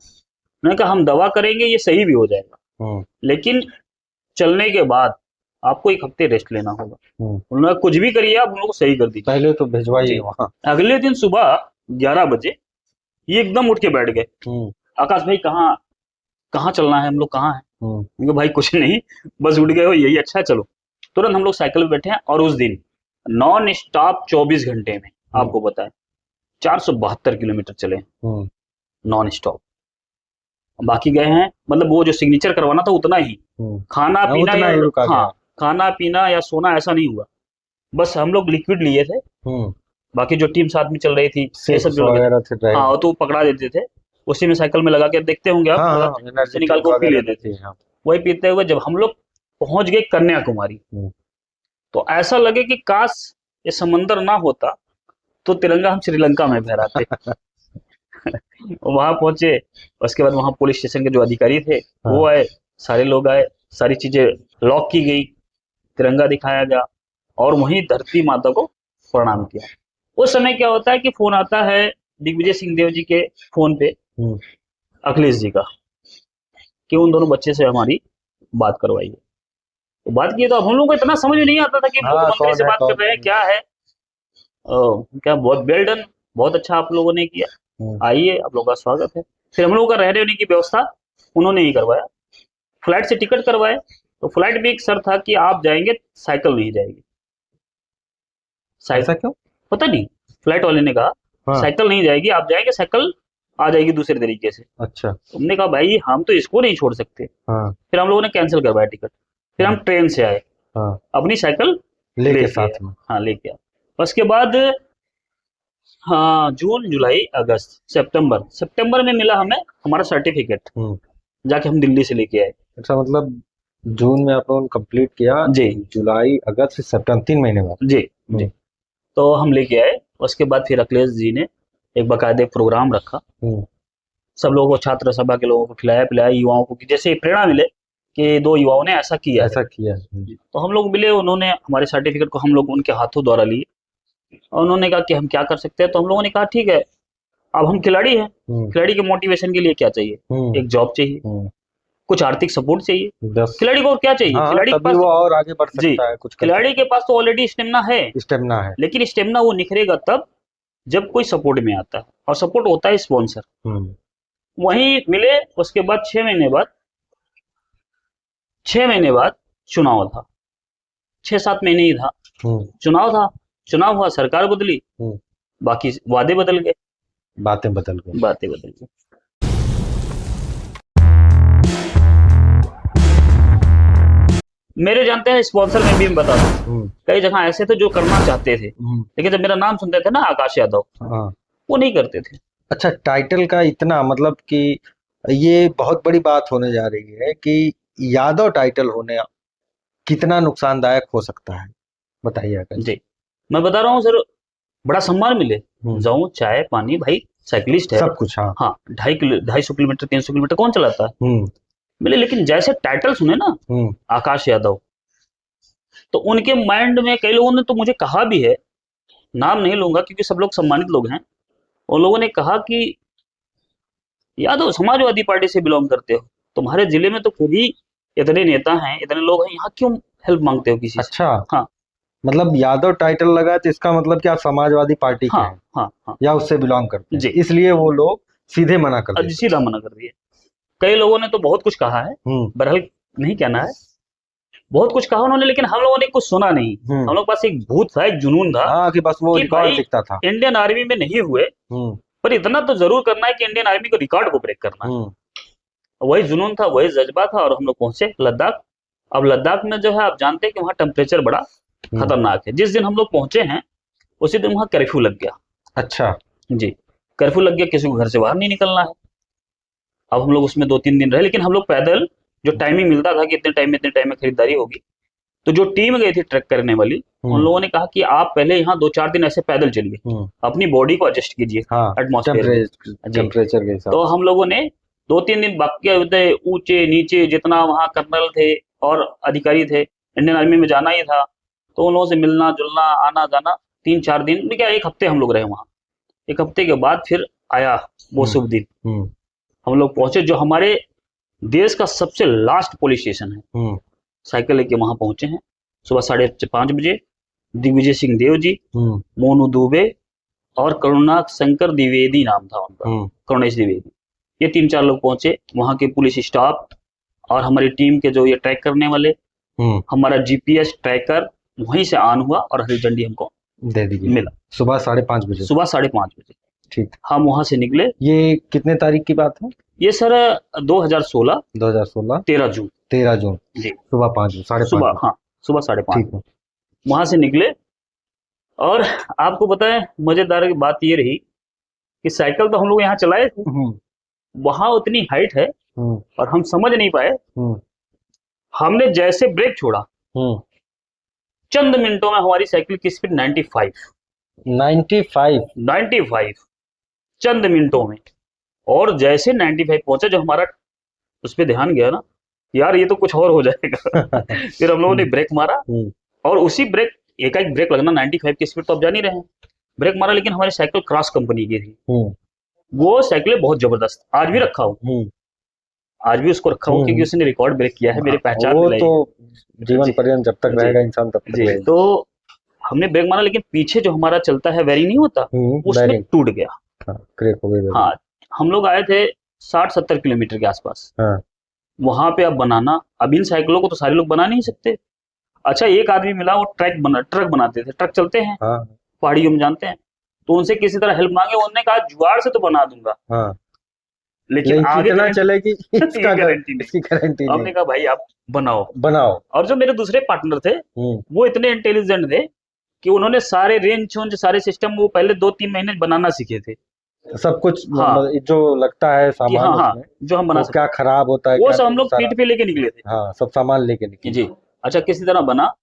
उन्होंने कहा हम दवा करेंगे, ये सही भी हो जाएगा, लेकिन चलने के बाद आपको 1 हफ्ते रेस्ट लेना होगा। उन्होंने कुछ भी करिए, आप हम लोग को सही कर दीजिए, पहले तो भिजवाइए वहां। अगले दिन सुबह 11 बजे ये एकदम उठ के बैठ गए, आकाश भाई कहाँ कहाँ चलना है, हम लोग कहाँ हैं? क्योंकि भाई कुछ नहीं, बस उठ गए हो, यही अच्छा है, चलो। तुरंत हम लोग साइकिल पे बैठे हैं, और उस दिन नॉन स्टॉप 24 घंटे में आपको बताएं 472 किलोमीटर चले नॉन स्टॉप। बाकी गए हैं, मतलब वो जो सिग्नेचर करवाना था उतना ही, खाना पीना खाना पीना या सोना ऐसा नहीं हुआ, बस हम लोग लिक्विड लिए थे। बाकी जो टीम साथ में चल रही थी ये सब जो हाँ तो पकड़ा देते थे, उसी में साइकिल में लगा के, देखते होंगे आप, से निकाल कर पी लेते थे। वही पीते हुए जब हम लोग पहुंच गए कन्याकुमारी, तो ऐसा लगे कि काश ये समंदर ना होता तो तिरंगा हम श्रीलंका में फहराते। वहां पहुंचे, उसके बाद वहां पुलिस स्टेशन के जो अधिकारी थे वो आए, सारे लोग आए, सारी चीजें लॉक की गई, तिरंगा दिखाया गया, और वहीं धरती माता को प्रणाम किया। उस समय क्या होता है कि फोन आता है दिग्विजय सिंह देव जी के फोन पे अखिलेश जी का, कि उन दोनों बच्चे से हमारी बात करवाइए। तो बात की तो अब हम लोग को इतना समझ में नहीं आता था कि मुख्यमंत्री से बात कर रहे हैं, क्या है। क्या बहुत वेल डन, बहुत अच्छा आप लोगों ने किया, आइए आप लोगों का स्वागत है। फिर हम लोगों का रहने होने की व्यवस्था उन्होंने ही करवाया, फ्लाइट से टिकट करवाए। तो फ्लाइट में एक शर्त था कि आप जाएंगे, साइकिल नहीं जाएगी। ऐसा क्यों? पता नहीं, फ्लाइट वाले ने कहा साइकिल नहीं जाएगी, आप जाएंगे साइकिल आ जाएगी दूसरे तरीके से। अच्छा। तुमने कहा भाई हम तो इसको नहीं छोड़ सकते। फिर हम लोगों ने कैंसिल करवाया टिकट, फिर हम ट्रेन से आए, अपनी साइकिल लेके साथ में, हाँ लेके आए। उसके बाद हाँ जून जुलाई अगस्त सितंबर में मिला हमें हमारा सर्टिफिकेट, जाके हम दिल्ली से लेके आए। अच्छा, मतलब जून में आप लोगों ने कंप्लीट किया जी, जुलाई अगस्त सितंबर 3 महीने बाद। जी जी। तो हम लेके आए। उसके बाद फिर अखिलेश जी ने एक बाकायदे प्रोग्राम रखा, सब लोगों को, छात्र सभा के लोगों को खिलाया पिलाया, युवाओं को, जैसे प्रेरणा मिले कि 2 युवाओं ने ऐसा किया। तो हम लोग मिले, उन्होंने हमारे सर्टिफिकेट को हम लोग उनके हाथों द्वारा लिए, और उन्होंने कहा कि हम क्या कर सकते हैं। तो हम लोगों ने कहा ठीक है, अब हम खिलाड़ी हैं, खिलाड़ी के मोटिवेशन के लिए क्या चाहिए, एक जॉब चाहिए, कुछ आर्थिक सपोर्ट चाहिए, खिलाड़ी को और क्या चाहिए। खिलाड़ी के पास वो और आगे बढ़ सकता है, कुछ खिलाड़ी के पास तो ऑलरेडी स्टेमिना है, लेकिन स्टेमिना वो निखरेगा तब जब कोई सपोर्ट में आता है, और सपोर्ट होता है स्पॉन्सर। वहीं मिले। उसके बाद 6 महीने बाद चुनाव था, 6-7 महीने ही था, चुनाव था, चुनाव हुआ, सरकार बदली, बाकी वादे बदल गए, बातें बदल गई। बातें बदल गई। मेरे जानते हैं स्पॉन्सर में भी मैं बता दूं, कई जगह ऐसे थे जो करना चाहते थे, लेकिन जब मेरा नाम सुनते थे ना आकाश यादव, वो नहीं करते थे। अच्छा, टाइटल का इतना मतलब कि ये बहुत बड़ी बात होने जा रही है कि यादव टाइटल होने कितना नुकसानदायक हो सकता है, बताइए आकाश जी। जी, मैं बता रहा हूँ सर, बड़ा सम्मान मिले, जाऊं चाय पानी, भाई साइकिलिस्ट है, सब कुछ। हाँ, हाँ, 250 किलोमीटर 300 किलोमीटर कौन चलाता है, मिले, लेकिन जैसे टाइटल सुने ना आकाश यादव, तो उनके माइंड में कई लोगों ने तो मुझे कहा भी है, नाम नहीं लूंगा क्योंकि सब लोग सम्मानित लोग हैं, उन लोगों ने कहा कि यादव समाजवादी पार्टी से बिलोंग करते हो, तुम्हारे जिले में तो खुद ही इतने नेता हैं, इतने लोग हैं, यहाँ क्यों हेल्प मांगते हो किसी से। अच्छा, हाँ, मतलब यादव टाइटल लगा है तो इसका मतलब कि आप समाजवादी पार्टी के हाँ, हैं हाँ, हाँ, या उससे बिलोंग करते हैं, जी, इसलिए वो लोग सीधे मना कर देते सीधा मना कर दिए। कई लोगों ने तो बहुत कुछ कहा है, हैं। बहरहाल नहीं कहना है, बहुत कुछ कहा उन्होंने, लेकिन हम लोगों ने कुछ सुना नहीं। हम लोग के पास एक भूत था, एक जुनून था हाँ, कि बस वो कि रिकॉर्ड भाई दिखता था। इंडियन आर्मी में नहीं हुए, पर इतना तो जरूर करना है कि इंडियन आर्मी को रिकॉर्ड को ब्रेक करना है। वही जुनून था, वही जज्बा था, और हम लोग पहुंचे लद्दाख। अब लद्दाख में जो है, आप जानते हैं कि वहाँ टेम्परेचर बड़ा खतरनाक है। जिस दिन हम लोग पहुंचे हैं उसी दिन वहाँ कर्फ्यू लग गया। अच्छा जी, कर्फ्यू लग गया, किसी को घर से बाहर नहीं निकलना है। अब हम लोग उसमें 2-3 दिन रहे, लेकिन हम लोग पैदल, जो टाइमिंग मिलता था कि इतने टाइम में खरीदारी होगी, तो जो टीम गई थी ट्रैक करने वाली, उन लोगों ने कहा कि आप पहले यहाँ 2-4 दिन ऐसे पैदल चलिए, अपनी बॉडी को एडजस्ट कीजिए एटमॉस्फेयर टेम्परेचर के हिसाब। तो हम लोगों ने 2-3 दिन बाकी होते, ऊंचे नीचे जितना वहाँ कर्नल थे और अधिकारी थे, इंडियन आर्मी में जाना ही था, तो उन लोगों से मिलना जुलना, आना जाना, 3-4 दिन में क्या, 1 हफ्ते हम लोग रहे वहाँ। 1 हफ्ते के बाद फिर आया वो शुभ दिन, हम लोग पहुंचे जो हमारे देश का सबसे लास्ट पुलिस स्टेशन है। साइकिल लेके वहां पहुंचे हैं, सुबह 5:30 बजे। दिग्विजय सिंह देव जी, मोनू दुबे और करुणा शंकर द्विवेदी नाम था उनका, करुणेश द्विवेदी, ये 3-4 लोग पहुंचे। वहां के पुलिस स्टाफ और हमारी टीम के जो ये ट्रैक करने वाले, हमारा जीपीएस ट्रैकर वहीं से ऑन हुआ और हरी झंडी हमको दे दी मिला। सुबह 5:30 बजे। सुबह 5:30 बजे ठीक, हम वहां से निकले। ये कितने तारीख की बात है? ये सर 2016 13 जून 13 जून जी, सुबह 5 5:30 सुबह, हाँ, सुबह 5:30 वहां से निकले। और आपको बताएं, मजेदार की बात ये रही कि साइकिल तो हम लोग यहाँ चलाए थे, वहां उतनी हाइट है और हम समझ नहीं पाए। हमने जैसे ब्रेक छोड़ा, चंद मिनटों में हमारी साइकिल की स्पीड 95 चंद मिनटों में। और जैसे 95 पहुंचा, जो हमारा उस पर ध्यान गया ना, यार ये तो कुछ और हो जाएगा। फिर हम लोगों ने ब्रेक मारा, और उसी ब्रेक, एक ब्रेक लगना, 95 की स्पीड तो आप जान ही रहे हैं, ब्रेक मारा, लेकिन हमारी साइकिल क्रॉस कंपनी की थी। वो साइकिल बहुत जबरदस्त, आज भी रखा हूँ, आज भी उसको रखा हूँ, क्योंकि उसने रिकॉर्ड ब्रेक किया है, मेरी पहचान वो दिलाई तो जीवन पर्यंत जब तक रहेगा इंसान तब तक रहेगा। तो हमने ब्रेक मारा, लेकिन पीछे जो हमारा चलता है बेरिंग नहीं होता, उसमें टूट गया, क्रैक हो गई। हाँ, हम लोग आए थे 60-70 किलोमीटर के आसपास। वहां पे अब बनाना, अब इन साइकिलों को तो सारे लोग बना नहीं सकते। अच्छा, एक आदमी मिला, वो ट्रक बनाते थे, ट्रक चलते हैं पहाड़ियों में, जानते हैं, तो उनसे किसी तरह हेल्प मांगे, उन्होंने कहा जुगाड़ से तो बना दूंगा, लेकिन आगे कितना चलेगी इसका गारंटी नहीं। हमने कहा भाई आप बनाओ। और जो मेरे दूसरे पार्टनर थे, वो इतने इंटेलिजेंट थे कि उन्होंने सारे रेंज सारे सिस्टम वो पहले 2-3 महीने बनाना सीखे थे, सब कुछ। जो लगता है सामान उसमें, जो हम बना क्या खराब होता है, वो सब हम लोग पीठ पे लेके निकले थे। सब सामान लेके निकले जी। अच्छा, किसी तरह बना।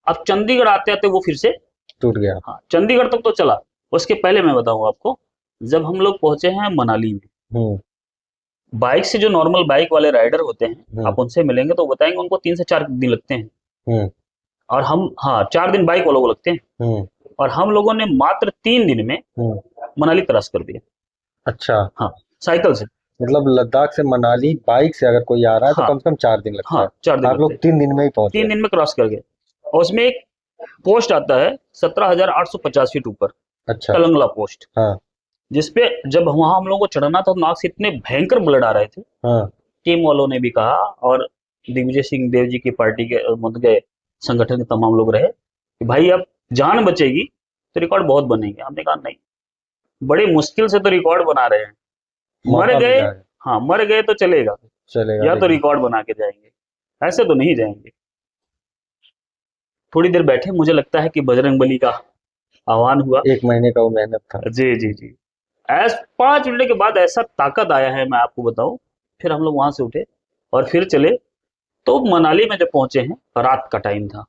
अब चंडीगढ़ आते आते वो फिर से टूट गया। चंडीगढ़ तक तो चला, उसके पहले मैं बताऊं आपको, जब हम लोग पहुंचे हैं मनाली में, बाइक से जो नॉर्मल बाइक वाले राइडर होते हैं, आप उनसे मिलेंगे तो बताएंगे उनको 3 से 4 दिन लगते हैं, और हम 4 दिन बाइक वालों को लगते हैं, और हम लोगों ने मात्र 3 दिन में मनाली क्रॉस कर दिया। अच्छा, हाँ, साइकिल से। मतलब लद्दाख से मनाली बाइक से अगर कोई आ रहा है तो कम से कम 4 दिन लगता है। 4 दिन आप लोग 3 दिन में ही पहुंचे। 3 दिन में क्रॉस कर गए। और उसमें एक पोस्ट आता है 17,850 फीट ऊपर, अच्छा, तलंगला पोस्ट, जिसपे जब वहां हम लोगों को चढ़ना था, नाक से इतने भयंकर ब्लड आ रहे थे, टीम वालों ने भी कहा और दिग्विजय सिंह देव जी की पार्टी के मतलब के संगठन के तमाम लोग रहे कि भाई अब जान बचेगी तो रिकॉर्ड बहुत बनेंगे। हमने कहा नहीं, बड़ी मुश्किल से तो रिकॉर्ड बना रहे हैं, मर मौका गए, मिला है, हाँ मर गए तो चलेगा, चलेगा या तो लेकिन रिकॉर्ड बना के जाएंगे, ऐसे तो नहीं जाएंगे। थोड़ी देर बैठे, मुझे लगता है कि बजरंगबली का आह्वान हुआ। 1 महीने का वो मेहनत था। जी जी जी। 5 मिनट के बाद ऐसा ताकत आया है, मैं आपको बताऊं। फिर हम लोग वहां से उठे और फिर चले। तो मनाली में जब पहुंचे हैं, रात का टाइम था,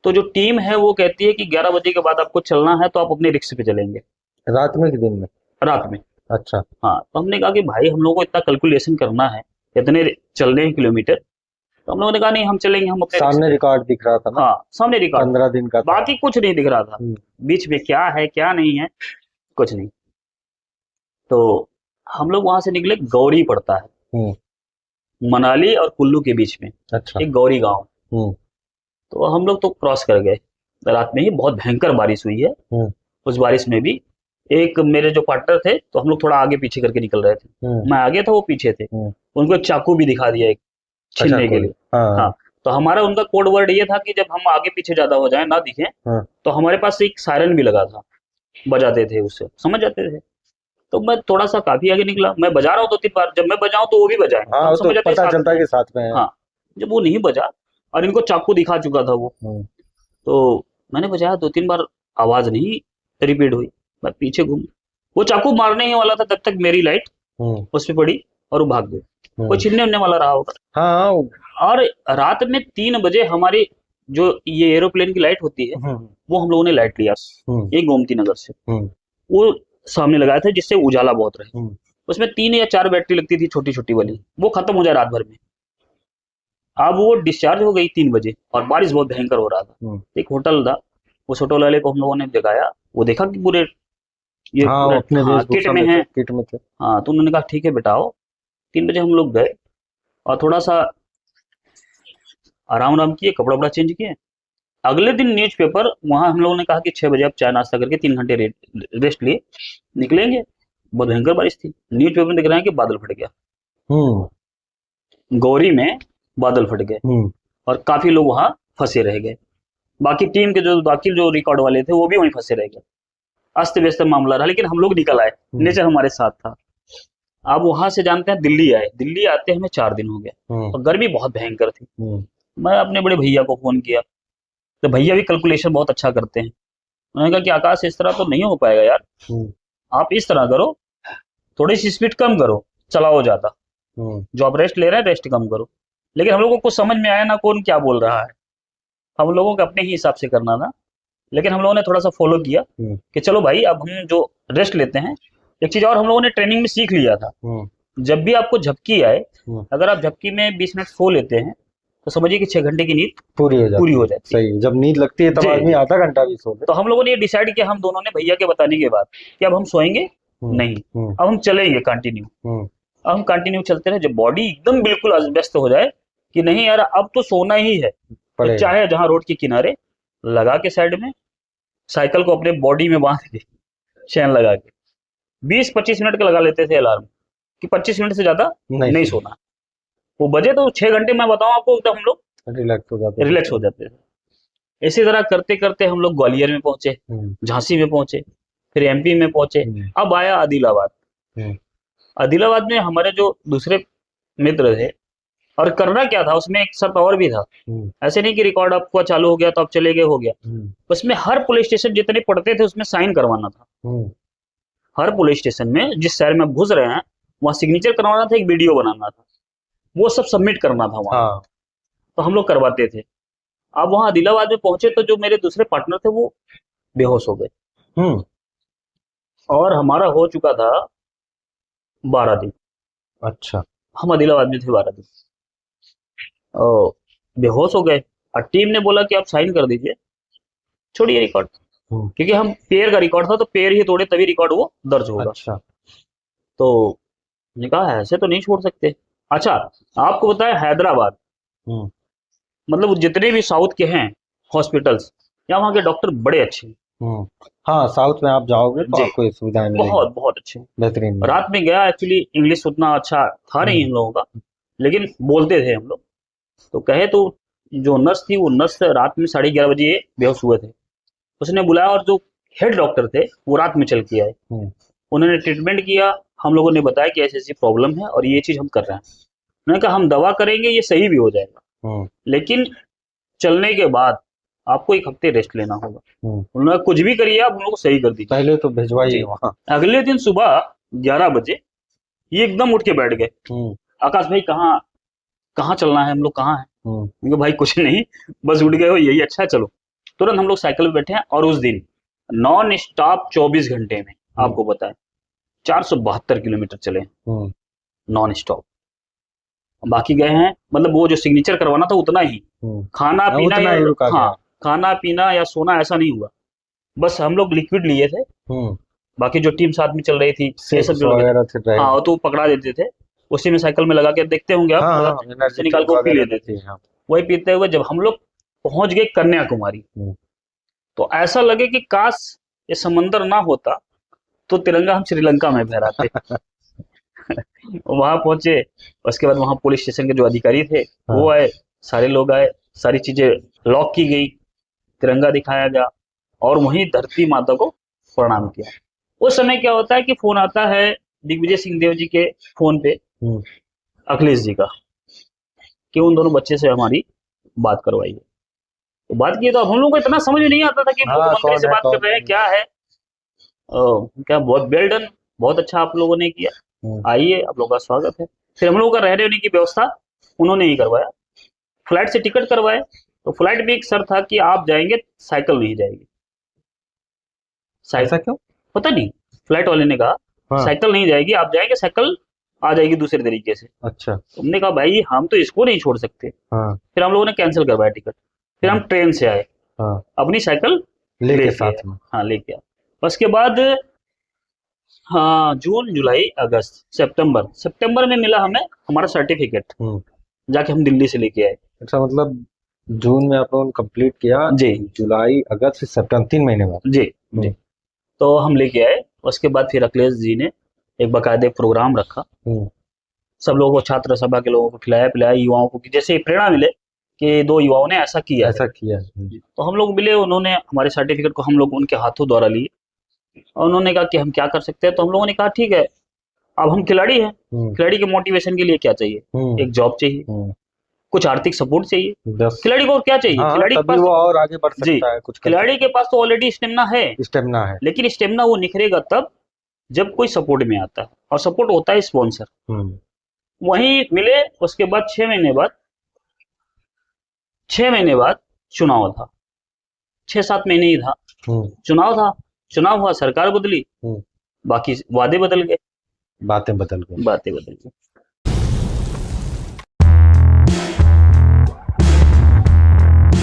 तो जो टीम है वो कहती है कि 11 बजे के बाद आपको चलना है तो आप अपने रिक्शे पे चलेंगे। रात में कि दिन में? रात में। अच्छा। हाँ, तो हमने कहा कि भाई हम लोगों को इतना कैलकुलेशन करना है, इतने चलने हैं किलोमीटर, तो हम लोगों ने कहा नहीं हम चलेंगे, हम अपने रिक्शे सामने पे। रिकॉर्ड दिख रहा था ना, हाँ, सामने रिकॉर्ड, 15 दिन का था। बाकी कुछ नहीं दिख रहा था, हम्म, बीच में क्या है क्या नहीं है, कुछ नहीं। तो हम लोग वहां से निकले, गौरी पड़ता है हम्म, मनाली और कुल्लू के बीच में, अच्छा। एक गौरी गांव। हम्म, तो हम लोग तो क्रॉस कर गए। रात में ही बहुत भयंकर बारिश हुई है। हम्म, उस बारिश में भी एक मेरे जो पार्टनर थे, तो हम लोग थोड़ा आगे पीछे करके निकल रहे थे। हम्म, मैं आगे था, वो पीछे थे। हम्म, उनको एक चाकू भी दिखा दिया, एक अच्छा छीनने के कोई, लिए। हाँ हाँ, हाँ तो हमारा उनका कोड वर्ड ये था कि जब हम आगे पीछे ज्यादा हो जाए, ना दिखे, हाँ तो हमारे पास एक सायरन भी लगा था, बजाते थे, उससे समझ जाते थे। तो मैं थोड़ा सा काफी आगे निकला, मैं बजा रहा हूँ 2-3 बार, जब मैं बजाऊं तो वो भी बजाएं, तो हाँ, हम वो तो समझ जाते हैं पता साथ चलता में है हैं। कि साथ में है। हाँ, जब वो नहीं बजा और इनको चाकू दिखा चुका था वो, हम्म, तो मैंने बजाया 2-3 बार, आवाज नहीं रिपीट हुई। मैं पीछे घूम, वो चाकू मारने ही वाला था, तब तक मेरी लाइट हम्म, उस पे पड़ी और वो भाग गए। कोई हम्म, छीनने उनने वाला रहा होगा। हाँ हाँ, और रात में 3 बजे हमारी जो ये एरोप्लेन की लाइट होती है, हम्म, वो हम लोगों ने लाइट लिया, हम्म, एक गोमती नगर से। हम्म, वो सामने लगाया था जिससे उजाला बहुत रहे। हम्म, उसमें 3 या 4 बैटरी लगती थी, छोटी छोटी वाली, वो खत्म हो जाए रात भर में। अब वो डिस्चार्ज हो गई 3 बजे, और बारिश बहुत भयंकर हो रहा था। हम्म, एक होटल था, उस होटल वाले को हम लोगों ने दिखाया, वो देखा कि पूरे, ये हाँ, वो पूरे, अपने हाँ किट वेशभूषा में में है। थे, किट में थे। हाँ, तो उन्होंने कहा ठीक है बेटा आओ। 3 बजे हम लोग गए और थोड़ा सा आराम आराम किए, कपड़ा वपड़ा चेंज किए। अगले दिन न्यूज़पेपर, वहां हम लोगों ने कहा कि 6 बजे आप चाय नाश्ता करके 3 घंटे रेस्ट लिए निकलेंगे। बहुत भयंकर बारिश थी। न्यूज़पेपर में दिख रहा है कि बादल फट गया, हम्म, गौरी में बादल फट गए, हम्म, और काफी लोग वहां फंसे रह गए। बाकी टीम के जो बाकी जो रिकॉर्ड वाले थे वो भी वहीं फंसे रह गए। अस्त व्यस्त मामला रहा, लेकिन हम लोग निकल आए, हम्म, नेचर हमारे साथ था। अब वहां से जानते हैं दिल्ली आए, दिल्ली आते हमें 4 दिन हो गए, हम्म, और गर्मी बहुत भयंकर थी। हम्म, मैं अपने बड़े भैया को फोन किया, तो भैया भी कैलकुलेशन बहुत अच्छा करते हैं। उन्होंने कहा कि आकाश इस तरह तो नहीं हो पाएगा यार, हम्म, आप इस तरह करो, थोड़ी सी स्पीड कम करो, चलाओ ज्यादा, हम्म, जो आप रेस्ट ले रहे हैं रेस्ट कम करो। लेकिन हम लोगों को कुछ समझ में आया ना, कौन क्या बोल रहा है, हम लोगों को अपने ही हिसाब से करना था। लेकिन हम लोगों ने थोड़ा सा फॉलो किया हम्म, कि चलो भाई अब हम जो रेस्ट लेते हैं। एक चीज और हम लोगों ने ट्रेनिंग में सीख लिया था, हम्म, जब भी आपको झपकी आए, हम्म, अगर आप झपकी में 20 मिनट सो लेते हैं, तो समझिए कि 6 घंटे की नींद पूरी हो पूरी जाती हो है, जाती सही है। जब नींद लगती है है। तब जी आदमी जी। आधा घंटा भी सो ले। तो हम लोगों ने ये डिसाइड किया, हम दोनों ने भैया के बताने के बाद, कि अब हम सोएंगे हम्म, नहीं, हम्म, अब हम चलेंगे कंटिन्यू। हम्म, अब हम कंटिन्यू चलते रहे, जब बॉडी एकदम बिल्कुल अस्त व्यस्त हो जाए कि नहीं यार अब तो सोना ही है, तो पड़ेगा। चाहे जहां रोड के किनारे लगा के साइड में साइकिल को अपने बॉडी में बांध के, चैन लगा के 20-25 मिनट का लगा लेते थे अलार्म, कि 25 मिनट से ज्यादा नहीं नहीं सो, सोना। वो बजे तो 6 घंटे, मैं बताऊं आपको, एकदम हम लोग रिलैक्स हो जाते रिलैक्स हो थे। जाते थे। इसी तरह करते करते हम लोग ग्वालियर में पहुंचे, हम्म, झांसी में पहुंचे, फिर एमपी में पहुंचे। हम्म, अब आया आदिलाबाद। हम्म, आदिलाबाद में हमारे जो दूसरे मित्र थे, और करना क्या था उसमें, एक शर्त और भी था। हम्म, ऐसे नहीं कि रिकॉर्ड आपका चालू हो गया तो आप चले गए, हो गया। हम्म, उसमें हर पुलिस स्टेशन जितने पड़ते थे उसमें साइन करवाना था। हम्म, हर पुलिस स्टेशन में जिस शहर में आप घुस रहे हैं, वहां सिग्नेचर करवाना था, एक वीडियो बनाना था, वो सब सबमिट करना था वहां। हाँ, तो हम लोग करवाते थे। अब वहां आदिलाबाद में पहुंचे तो जो मेरे दूसरे पार्टनर थे वो बेहोश हो गए, हम्म, और हमारा हो चुका था 12 दिन। अच्छा, हम आदिलाबाद में थे 12 दिन, और बेहोश हो गए। और टीम ने बोला कि आप साइन कर दीजिए, छोड़िए रिकॉर्ड, हम्म, क्योंकि हम पेयर का रिकॉर्ड था, तो पेयर ही तोड़े तभी रिकॉर्ड वो दर्ज होगा। अच्छा, तो हमने कहा ऐसे तो नहीं छोड़ सकते। अच्छा, आपको बताया हैदराबाद, हम्म, मतलब जितने भी साउथ के हैं हॉस्पिटल्स, या वहाँ के डॉक्टर बड़े अच्छे हैं। हम्म, हाँ, साउथ में आप जाओगे तो जी, आपको ये सुविधाएं मिलेंगी, बहुत बहुत अच्छे हैं। बेहतरीन रात मिलेंगी। में गया, एक्चुअली इंग्लिश उतना अच्छा था नहीं हम्म, हम लोगों का, लेकिन बोलते थे हम लोग। तो कहे तो जो नर्स थी वो नर्स रात में 11:30 बजे बेहोश हुए थे। उसने बुलाया और जो हेड डॉक्टर थे वो रात में चल के आए। उन्होंने ट्रीटमेंट किया। हम लोगों ने बताया कि ऐसी ऐसी प्रॉब्लम है और ये चीज हम कर रहे हैं। उन्होंने कहा हम दवा करेंगे, ये सही भी हो जाएगा, लेकिन चलने के बाद आपको 1 हफ्ते रेस्ट लेना होगा। उन्होंने कुछ भी करिए, आप उन लोगों को सही कर दीजिए। पहले तो भिजवाइए जी। वहाँ। अगले दिन सुबह 11 बजे ये एकदम उठ के बैठ गए, आकाश भाई कहाँ कहाँ चलना है, हम लोग कहाँ हैं? उनके भाई कुछ नहीं, बस उठ गए हो, यही अच्छा है, चलो। तुरंत हम लोग साइकिल पे बैठे हैं और उस दिन नॉन स्टॉप 24 घंटे में आपको बताएं 472 किलोमीटर चले नॉन स्टॉप। बाकी गए हैं, मतलब वो जो सिग्नेचर करवाना था उतना ही, खाना पीना उतना ही रुका गया। हाँ, खाना पीना या सोना ऐसा नहीं हुआ। बस हम लोग लिक्विड लिए थे, बाकी जो टीम साथ में चल रही थी ये सब जो वगैरह थे, ड्राइव। हाँ तो पकड़ा देते थे, उसी में साइकिल में लगा के देखते होंगे आप, हाँ, मतलब एनर्जी निकाल के वो पी वगैरह लेते थे। हाँ। वही पीते हुए जब हम लोग पहुंच गए कन्याकुमारी, तो ऐसा लगे कि काश ये समंदर ना होता तो तिरंगा हम श्रीलंका में फहराते। वहां पहुंचे, उसके बाद वहां पुलिस स्टेशन के जो अधिकारी थे वो आए, सारे लोग आए, सारी चीजें लॉक की गई, तिरंगा दिखाया गया और वहीं धरती माता को प्रणाम किया। उस समय क्या होता है कि फोन आता है दिग्विजय सिंह देव जी के फोन पे अखिलेश जी का, कि उन दोनों बच्चे से हमारी बात करवाइए। तो बात की तो अब हम लोग को इतना समझ में नहीं आता था कि मुख्यमंत्री से बात कर रहे हैं, क्या है। क्या बहुत वेल डन, बहुत अच्छा आप लोगों ने किया, आइए आप लोगों का स्वागत है। फिर हम लोगों का रहने होने की व्यवस्था उन्होंने ही करवाया, फ्लाइट से टिकट करवाए। तो फ्लाइट में एक सर था कि आप जाएंगे, साइकिल नहीं जाएगी। ऐसा क्यों? पता नहीं, फ्लाइट वाले ने कहा साइकिल नहीं जाएगी, आप जाएंगे साइकिल आ जाएगी दूसरे तरीके से। अच्छा। हमने कहा भाई हम तो इसको नहीं छोड़ सकते। फिर हम लोगों ने कैंसिल करवाया टिकट, फिर हम ट्रेन से आए, अपनी साइकिल लेके साथ में। हाँ लेके आए। उसके बाद हाँ जून जुलाई अगस्त सितंबर में मिला हमें हमारा सर्टिफिकेट, जाके हम दिल्ली से लेके आए। अच्छा, मतलब जून में आप लोगों ने कंप्लीट किया जी, जुलाई अगस्त सितंबर 3 महीने बाद। जी जी। तो हम लेके आए। उसके बाद फिर अखिलेश जी ने एक बाकायदे प्रोग्राम रखा, सब लोगों को, छात्र सभा के लोगों को खिलाया पिलाया, युवाओं को, जैसे प्रेरणा मिले कि 2 युवाओं ने ऐसा किया। तो हम लोग मिले, उन्होंने हमारे सर्टिफिकेट को हम लोग उनके हाथों द्वारा लिए और उन्होंने कहा कि हम क्या कर सकते हैं। तो हम लोगों ने कहा ठीक है, अब हम खिलाड़ी हैं, खिलाड़ी के मोटिवेशन के लिए क्या चाहिए, एक जॉब चाहिए, कुछ आर्थिक सपोर्ट चाहिए। खिलाड़ी को और क्या चाहिए, खिलाड़ी के पास वो और आगे बढ़ सकता है, कुछ खिलाड़ी के पास तो ऑलरेडी स्टेमिना है, लेकिन स्टेमिना वो निखरेगा तब जब कोई सपोर्ट में आता है, और सपोर्ट होता है स्पॉन्सर। वहीं मिले। उसके बाद 6 महीने बाद चुनाव था, 6-7 महीने ही था चुनाव हुआ, सरकार बदली, बाकी वादे बदल गए, बातें बदल गई।